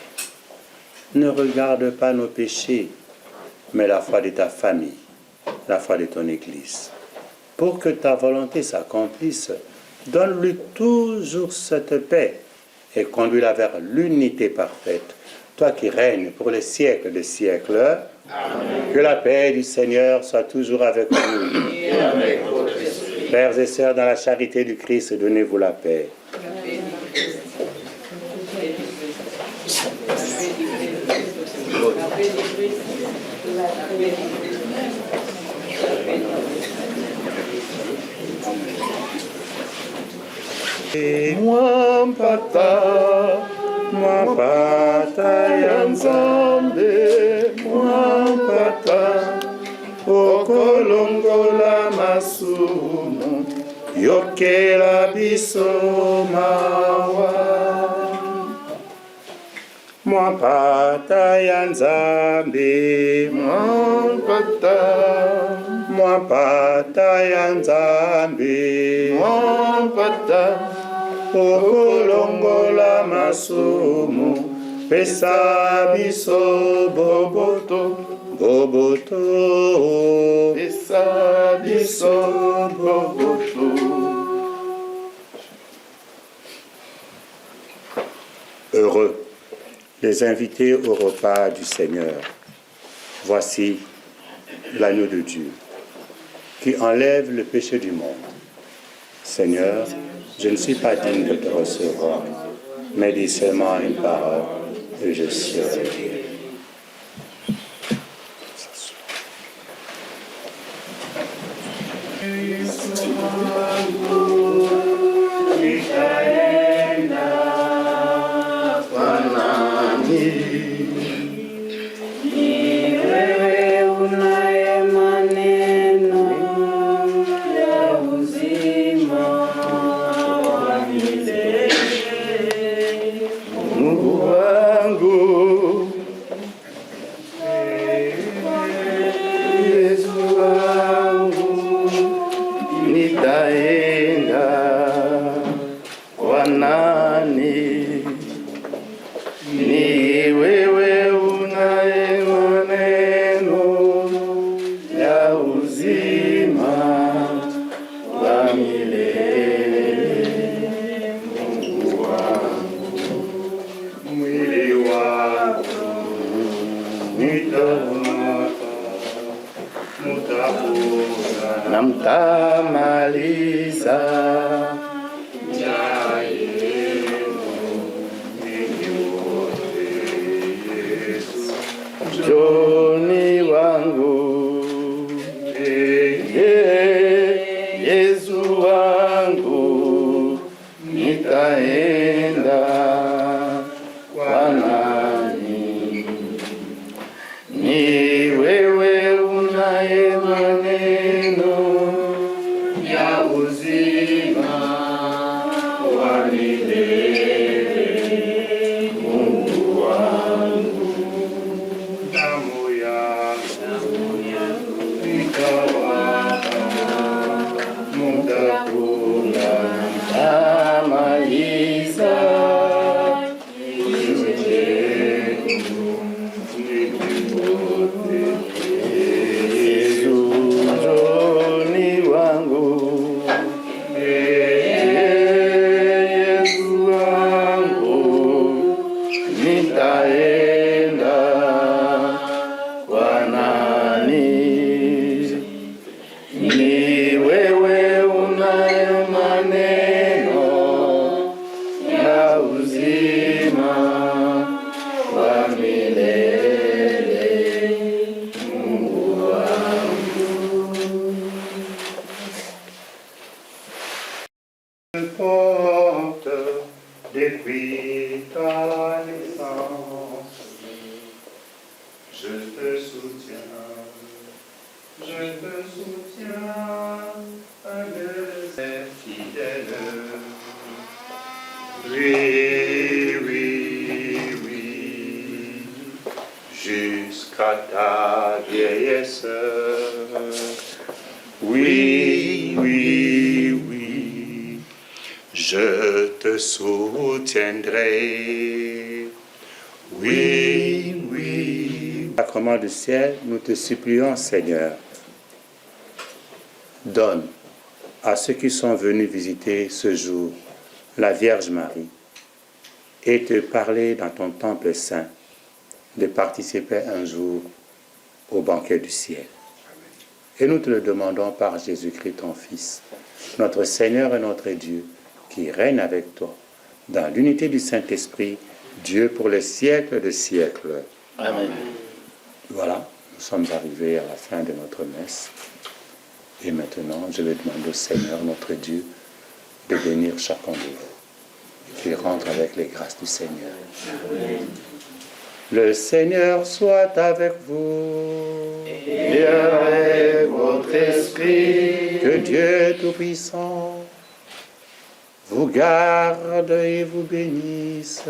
Ne regarde pas nos péchés, mais la foi de ta famille, la foi de ton Église. Pour que ta volonté s'accomplisse, donne-lui toujours cette paix et conduis-la vers l'unité parfaite. Toi qui règnes pour les siècles des siècles, amen. Que la paix du Seigneur soit toujours avec vous. Et avec votre esprit. Frères et sœurs, dans la charité du Christ, donnez-vous la paix. Mwapata ya Nzambe, mwapata okolongola masumu, yokela biso mawa. Mwapata ya Nzambe, mwapata ya Nzambe, mwapata okolongola masumu, pesa biso boboto, boboto, pesa biso boboto. Heureux les invités au repas du Seigneur. Voici l'agneau de Dieu qui enlève le péché du monde. Seigneur, je ne suis pas digne de te recevoir, mais dis seulement une parole et je serai guéri. Namtamaliza Joni wangu, Yesu wangu, nitaenda kwa nani? Ni wewe unaye maneno ya uzima wa milele. Mungu wangu, damu yangu itawapa muda kuna amaliza depuis ta naissance. Je te soutiens, avec fidèle. Oui, oui, oui. vieillesse. Oui, oui, oui, je te soutiendrai. Oui, oui. Sacrement du ciel, nous te supplions, Seigneur, donne à ceux qui sont venus visiter ce jour la Vierge Marie et te parler dans ton temple saint, de participer un jour au banquet du ciel. Et nous te le demandons par Jésus-Christ, ton Fils, notre Seigneur et notre Dieu, qui règne avec toi, dans l'unité du Saint-Esprit, Dieu pour les siècles des siècles. Amen. Voilà, nous sommes arrivés à la fin de notre messe. Et maintenant, je vais demander au Seigneur, notre Dieu, de bénir chacun de vous. Qu'il rentre avec les grâces du Seigneur. Amen. Le Seigneur soit avec vous. Et avec votre esprit. Que Dieu Tout-Puissant vous garde et vous bénisse,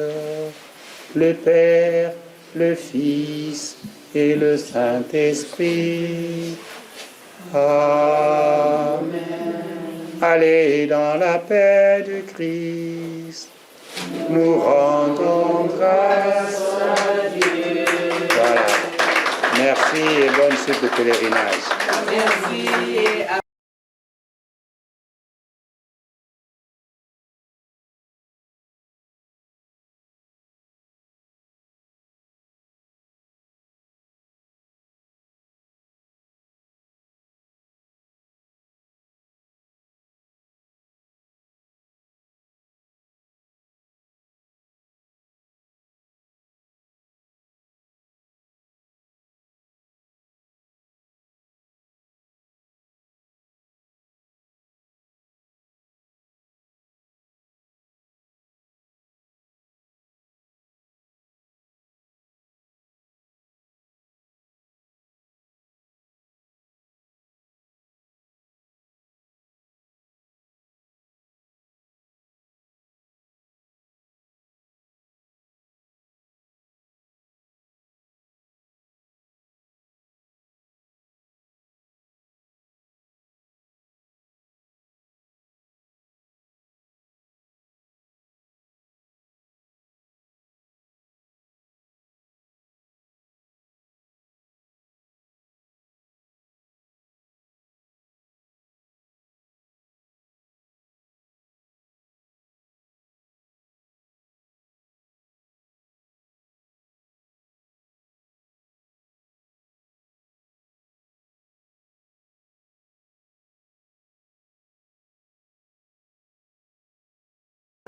le Père, le Fils et le Saint-Esprit. Amen. Allez dans la paix du Christ. Nous rendons grâce à Dieu. Voilà. Merci et bonne suite de pèlerinage. Merci.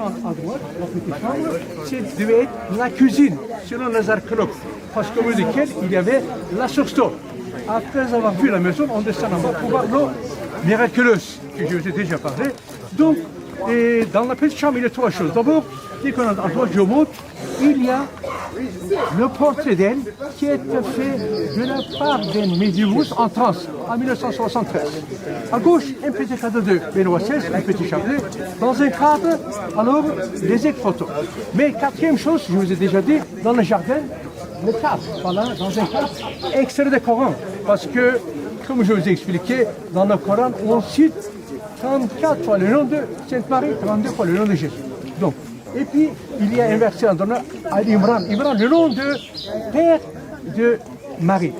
À droite, la petite chambre, devait être la cuisine, selon les archéologues, parce qu'au bout duquel il y avait la source d'eau. Après avoir vu la maison, on descend en bas pour voir l'eau miraculeuse, que je vous ai déjà parlé. Donc, et dans la petite chambre, il y a trois choses. D'abord, dès qu'on a à droite, je montre, il y a le portrait d'elle qui a été fait de la part d'un médiévaux en France en 1973. À gauche, un petit cadre de Benoît XVI, un petit chapelet. Dans un cadre, alors, des photos. Mais quatrième chose, je vous ai déjà dit, dans le jardin, le cadre, voilà, dans un cadre extrait du Coran. Parce que, comme je vous ai expliqué, dans le Coran, on cite 34 fois le nom de Sainte Marie, 32 fois le nom de Jésus. Donc, et puis, il y a un verset en donnant à Imran. Imran, le nom de père de Marie.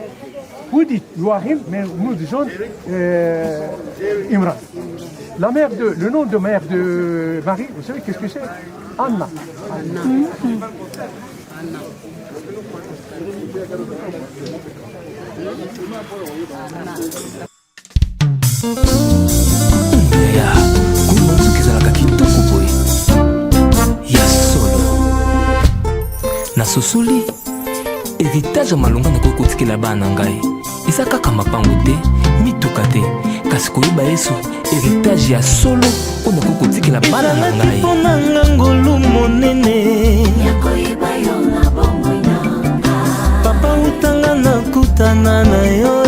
Vous dites Louarim, mais nous disons Imran. La mère de, le nom de mère de Marie, vous savez qu'est-ce que c'est? Anna. Anna. Anna. ya kuma nzoki ezalaka kitoko boye ya solo nasosoli héritage ya malonga nakoki kotikela bana na ngai eza kaka mapango te mituka te kasi koyeba yesu héritage ya solo oyo nakoki kotikela bana na ngai mpo na ngangolu monene papa utanga nakutana na yo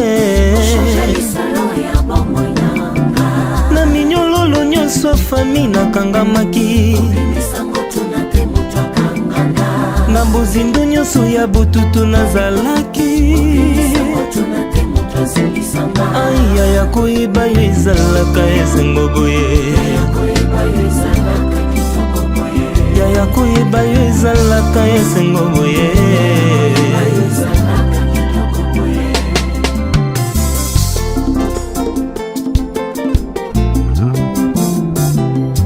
na minyololo nyonso fami nakangamaki na bozindo nyonso ya bututu nazalaki aya ya koyeba yo ezalaka esengo boye ya koyeba yo ezalaka esengo boye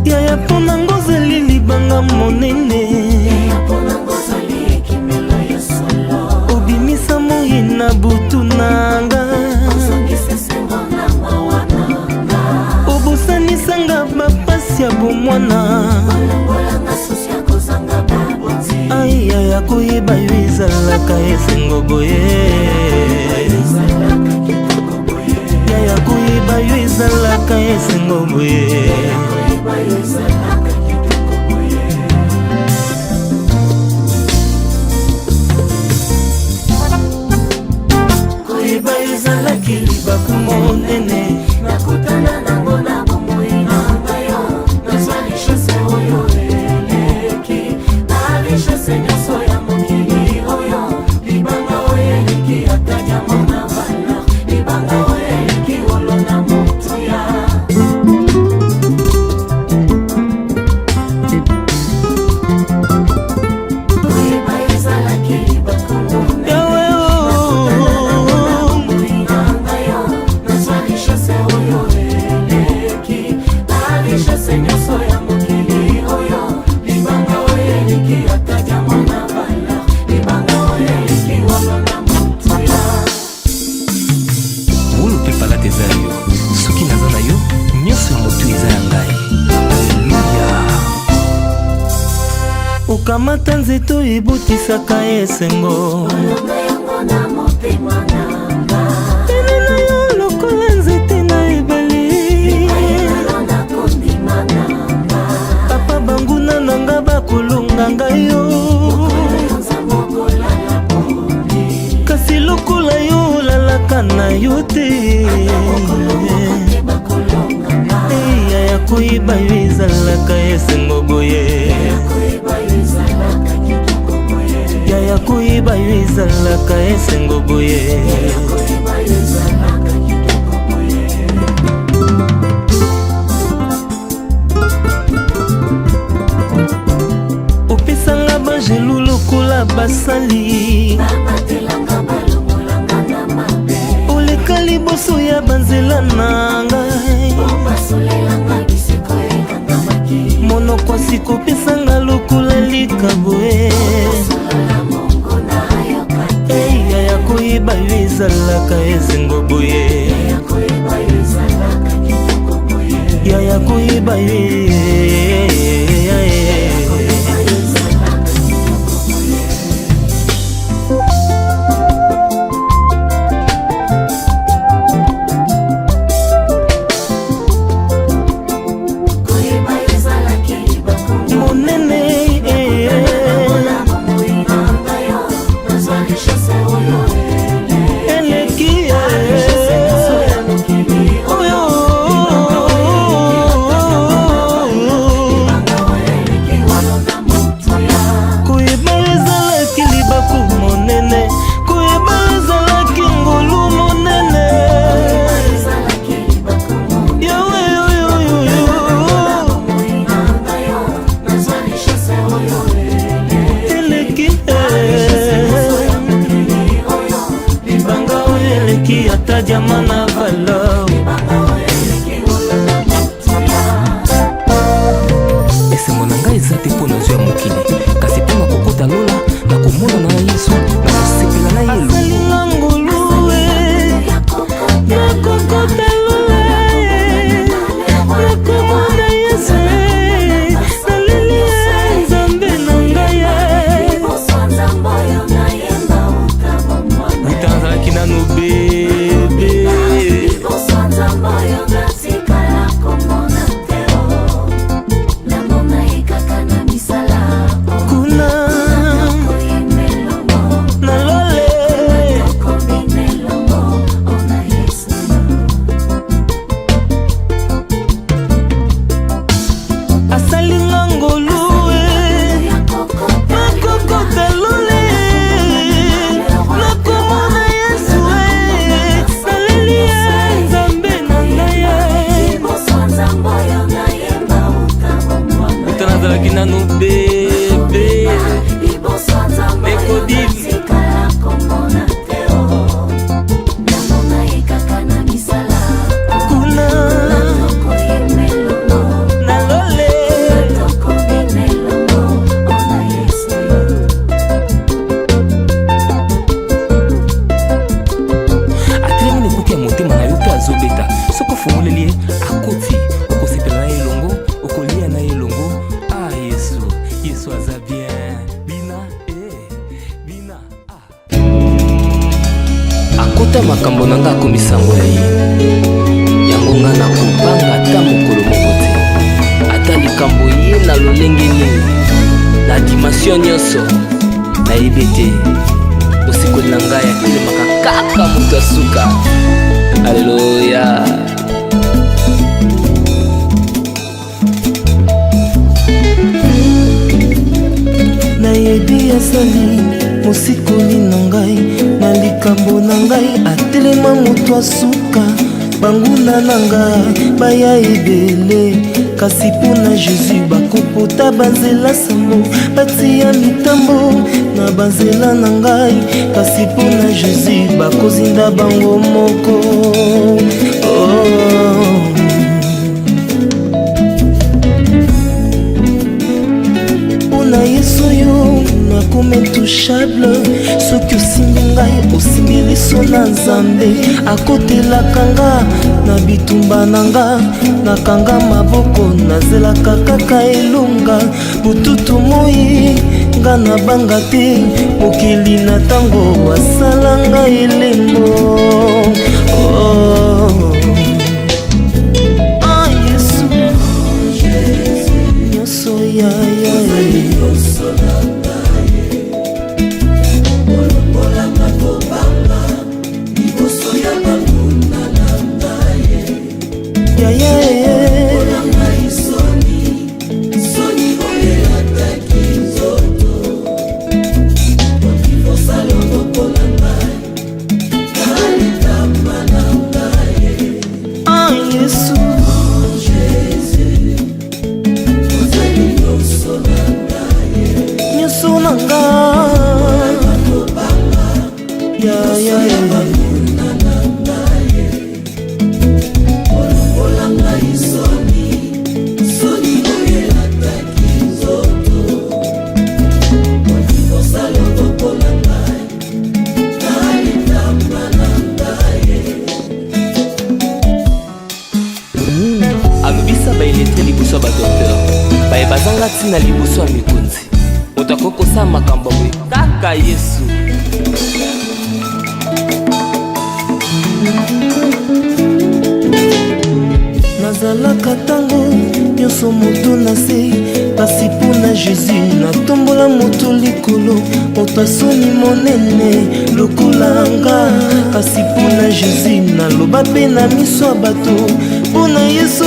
yaya mpona ngozeli libanga monene obimisa moi na butu nanga obosanisanga bapasi ya bomwana aya ya koyeba yo ezalaka esengo boye ya koyeba yo ezalaka esengo boye koyeba yo ezalaki libaku monene nakutana nango na bomoi nanga yo nazwa lishase oyo eleki na lishase nyonso ya mokili oyo libanga oyo eleki ata nyama na bala libanga oyo eleki wolo na motuya koyeba yo ezalaki libaku monene okamata nzeto ebotisaka esengo pene na yo lokola nzete na ebale papa banguna nanga bakolonga ngai yo kasi lokola yo olalaka na yo te ya koyeba yo ezalaka esengo boye ya koyeba yo ezalaka esengo boye opesanga bangelu lokola basali oleka liboso ya banzela nanga monoko sikopesanga lokola likaboe ya koyeba yo ezalaka esengo boye ya koyeba yo ata makambo na nga akomisango ya ye yango nga na kobanga ata mokolo moko te ata likambo ye na lolenge nini na dimension nyonso nayebi te mosikoli na ngai atelemaka kaka moto asuka. Alleluya. nayebi azali mosikoli na ngai na likambo na ngai atelema moto asuka banguna na ngai baya ebele kasi mpona Jésus bakopota banzela sambo batia mitambo na banzela na ngai kasi mpona Jésus bakozinda bango moko. Mpona Yesu yo nakoma intouchable soki osimbi ngai osimbi liso na Nzambe akotelaka nga na bitumba na nga nakanga maboko nazelaka kaka elonga bututu moi nga nabanga te mokili na ntango asala nga elembo. Yesu nyonso ya alobisa baeletre liboso ya badokteur baye bazanga ntina liboso ya mikonzi moto akoki kosala makambo boye kaka Yesu. nazalaka ntango nyonso moto na se kasi mpona Jésus natombola moto likolo moto asoni monene lokola nga kasi mpona Jésus naloba mpe na miso ya bato mpona Yesu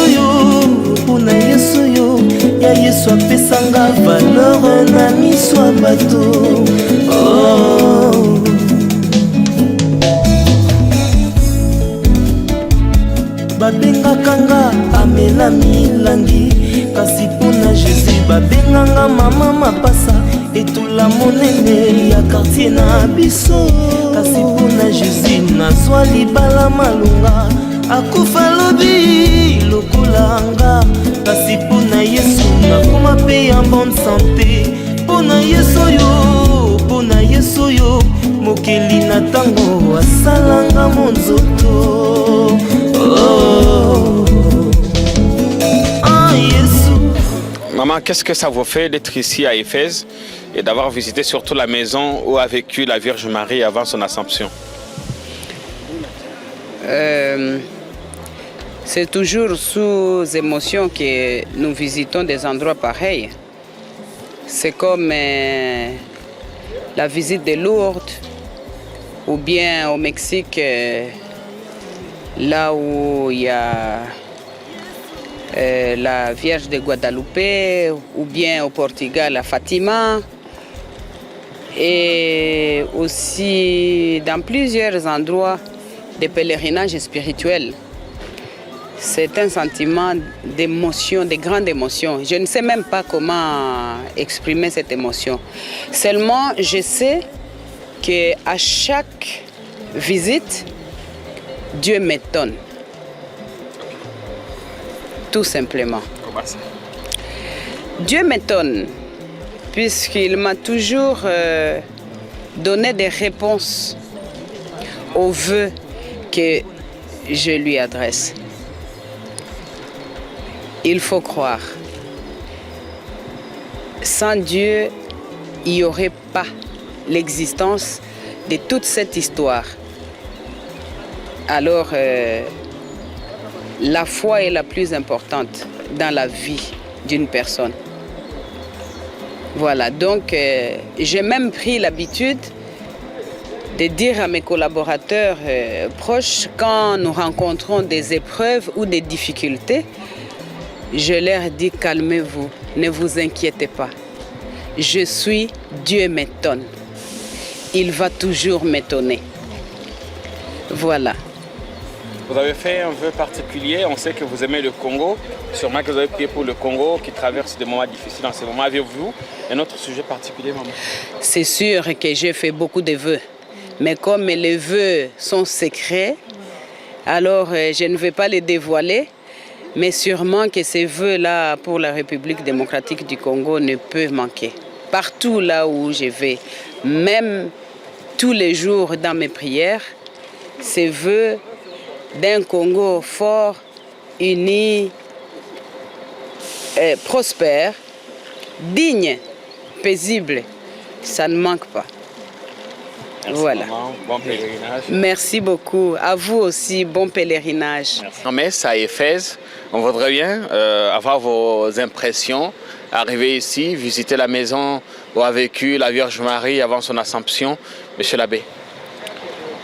yo ya Yesu apesanga valeur na miso ya bato. babengaka nga amela milangi kasi mpona Jésus babenganga mama mapasa etula monene ya quartier na biso kasi mpona Jésus nazwa libala malunga akufa lobi lokola nga kasi mpona Yesu nakoma mpe ya bonne santé mpona Yesu yo mokeli na ntango asalanga monzoto. Maman, qu'est-ce que ça vous fait d'être ici à Éphèse et d'avoir visité surtout la maison où a vécu la Vierge Marie avant son Assomption? C'est toujours sous émotion que nous visitons des endroits pareils. C'est comme la visite de Lourdes ou bien au Mexique, là où il y a la Vierge de Guadalupe, ou bien au Portugal, à Fatima, et aussi dans plusieurs endroits de pèlerinage spirituel. C'est un sentiment d'émotion, de grande émotion. Je ne sais même pas comment exprimer cette émotion. Seulement, je sais qu'à chaque visite, Dieu m'étonne. Tout simplement. Comment ça? Dieu m'étonne, puisqu'il m'a toujours donné des réponses aux vœux que je lui adresse. Il faut croire. Sans Dieu, il n'y aurait pas l'existence de toute cette histoire. Alors, la foi est la plus importante dans la vie d'une personne. Voilà, donc j'ai même pris l'habitude de dire à mes collaborateurs proches, quand nous rencontrons des épreuves ou des difficultés, je leur dis calmez-vous, ne vous inquiétez pas. Je suis, Dieu m'étonne. Il va toujours m'étonner. Voilà. Vous avez fait un vœu particulier, on sait que vous aimez le Congo, sûrement que vous avez prié pour le Congo qui traverse des moments difficiles en ce moment. Avez-vous un autre sujet particulier, maman? C'est sûr que j'ai fait beaucoup de vœux, mais comme les vœux sont secrets, alors je ne vais pas les dévoiler, mais sûrement que ces vœux-là pour la République démocratique du Congo ne peuvent manquer. Partout là où je vais, même tous les jours dans mes prières, ces vœux d'un Congo fort, uni, prospère, digne, paisible, ça ne manque pas. Merci, voilà. Maman. Bon pèlerinage. Merci beaucoup. À vous aussi, bon pèlerinage. En messe à Éphèse, on voudrait bien avoir vos impressions, arriver ici, visiter la maison où a vécu la Vierge Marie avant son Assomption. Monsieur l'abbé.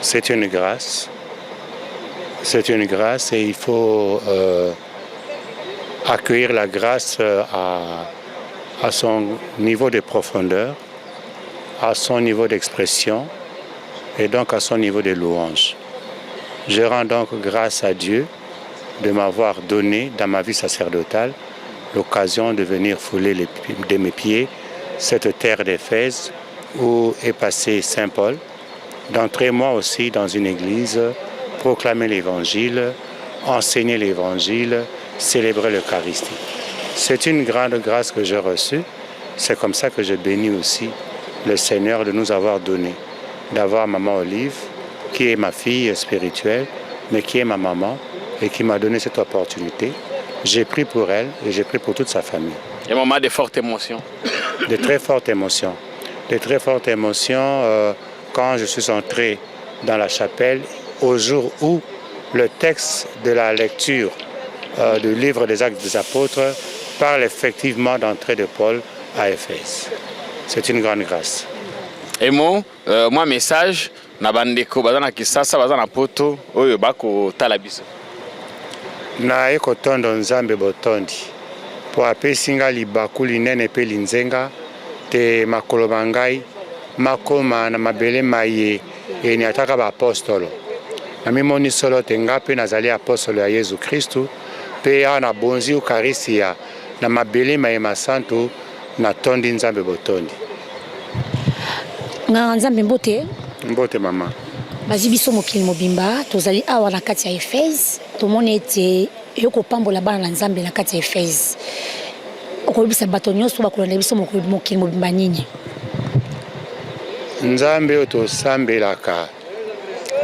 C'est une grâce. C'est une grâce et il faut accueillir la grâce à son niveau de profondeur, à son niveau d'expression et donc à son niveau de louange. Je rends donc grâce à Dieu de m'avoir donné dans ma vie sacerdotale l'occasion de venir fouler de mes pieds cette terre d'Éphèse où est passé Saint Paul, d'entrer moi aussi dans une église, proclamer l'évangile, enseigner l'évangile, célébrer l'Eucharistie. C'est une grande grâce que j'ai reçue. C'est comme ça que je bénis aussi le Seigneur de nous avoir donné, d'avoir maman Olive, qui est ma fille spirituelle, mais qui est ma maman et qui m'a donné cette opportunité. J'ai pris pour elle et j'ai pris pour toute sa famille. Un moment de forte émotion. De très fortes émotions. De très fortes émotions quand je suis entré dans la chapelle au jour où le texte de la lecture du livre des Actes des Apôtres parle effectivement d'entrée de Paul à Éphèse. C'est une grande grâce. Et moi, message, na bandeko bazana kisasa bazana poto oyo bako talabiso. Naye kotondo nzambe botondi po apesi nga libaku linene mpe linzenga te makolo mangai makoma na mabele maye eni ataka baapostolo. Namimoni solo te nga mpe nazali apostolo ya Yesu Kristu mpe awa na bonzi Eucharistia na mabele maye masantu natondi nzambe botondi. Nga nzambe mbote. Mbote mama. Bazi biso mokili mobimba tozali awa na kati ya Éphèse tomoni ete yoko pambola bana na nzambe na kati ya Éphèse. Okolobisa bato nyonso bakolanda biso mokili mobimba nini? Nzambe otosambelaka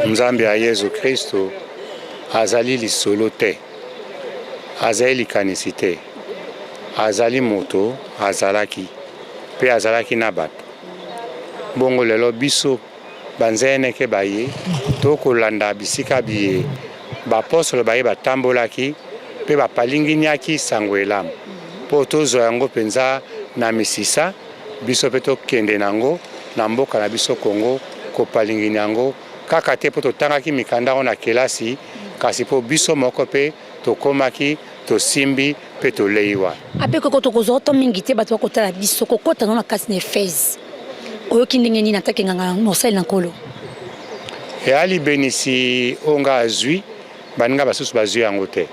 nzambe ya Yesu Kristo azali lisolo te, azali likanisi te, azali moto azalaki mpe azalaki na bato. Bongo lelo biso banzene ke baye tokolanda bisika biye bapostolo baye batambolaki mpe bapalinginiaki sango elamu mpo tozwa yango mpenza na misisa biso mpe tokende nango na mboka na biso Kongo kopalingini yango kaka te mpo totangaki mikanda ngo na kelasi kasi mpo biso moko mpe tokomaki tosimbi mpe toleiwa. Ape koko tokozwa oto mingi te bato bakotala biso kokota na kasi na Éphèse. Oyoki ndenge nini atake nganga mosali na nkolo? Eyali benisi onga azwi baninga basusu bazwi yango te.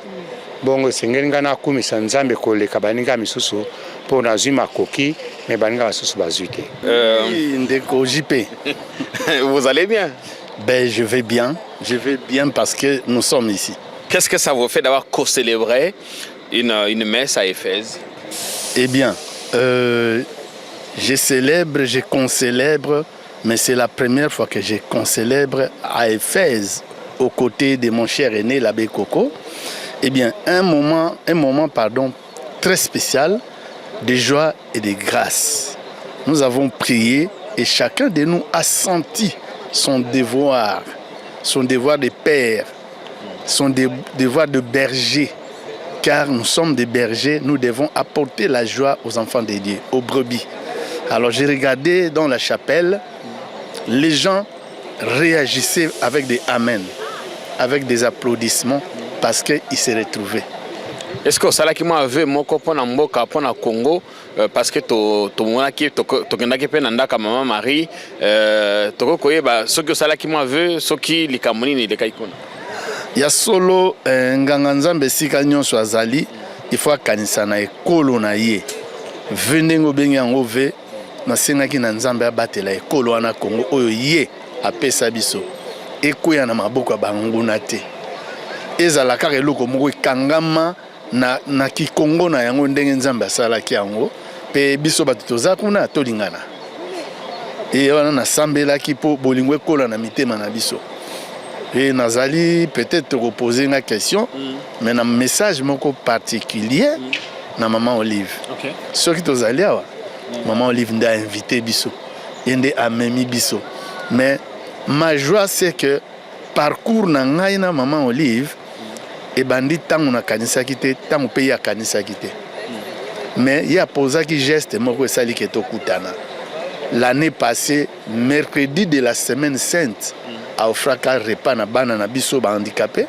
Bongo esengeli nga nakumisa nzambe koleka baninga misusu mpo nazwi makoki me baninga basusu bazwi te. Ndeko JP. Vous allez bien? Ben, je vais bien parce que nous sommes ici. Qu'est-ce que ça vous fait d'avoir co-célébré une messe à Éphèse? Eh bien, je célèbre, je concélèbre, mais c'est la première fois que je concélèbre à Éphèse, aux côtés de mon cher aîné, l'abbé Coco. Eh bien, un moment très spécial de joie et de grâce. Nous avons prié et chacun de nous a senti son devoir de père son devoir de berger. Car nous sommes des bergers, nous devons apporter la joie aux enfants de Dieu, aux brebis. Alors j'ai regardé dans la chapelle, les gens réagissaient avec des amen, avec des applaudissements, parce qu'ils se retrouvaient. Est-ce que ça là qui m'a vu moko pona mboka pona Congo parce que to mona ki to kendaki pe nanda ka maman Marie to koyeba ce que ça là qui m'a vu ce qui likamoni ni de kaikona. Ya solo nganga nzambe sika nyonso azali il faut akanisa na ekolo na ye vendengo bengi yango ve nasengaki na nzambe abatela ekolo wana Congo oyo ye apesa biso ekoya na maboko ya banguna te ezalaka eloko moko ekangama na kikongo na yango ndenge nzambe asalaki yango pe biso bato toza kuna tolingana e wana nasambelaki mpo bolingo ekola na mitema na biso. Et Nazali peut-être reposer une question, mais un message particulier na Maman Olive. Ce qui est allé, Maman Olive nous a invité biso, il a même biso. Mais ma joie c'est que parcours na ngai na Maman Olive et bandit tant on a kanisa quitté, tant on paye à kanisa quitté. Mais il y a posé qui geste moko sali keto kutana. L'année passée, mercredi de la semaine sainte. A fraka repas na bana na biso ba handicapé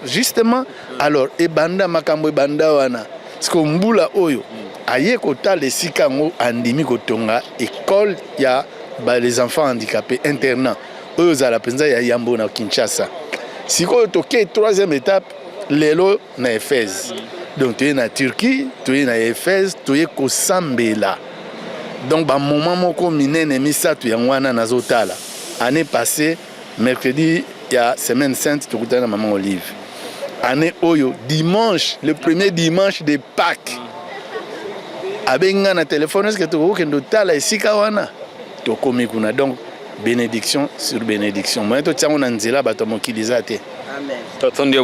justement alors e banda makambo e banda wana siko mbula oyo aye kota le sikango andimi kotonga école ya ba les enfants handicapés internat oyo za la penza ya Yambo na Kinshasa siko toke troisième étape lelo na Éphèse donc tu es na Turquie tu es na Éphèse tu es ko sambela donc ba moment moko minene misatu ya ngwana nazotala année passée mercredi, il y a semaine sainte, tu écoutes Maman Olive. Année Oyo, dimanche, le premier dimanche de Pâques. Abenga na téléphone, est-ce que tu vois que tu as ici kawana? Tu komi kuna donc bénédiction sur bénédiction. Moi, tu tiens on anzela bato mokilizate. Amen.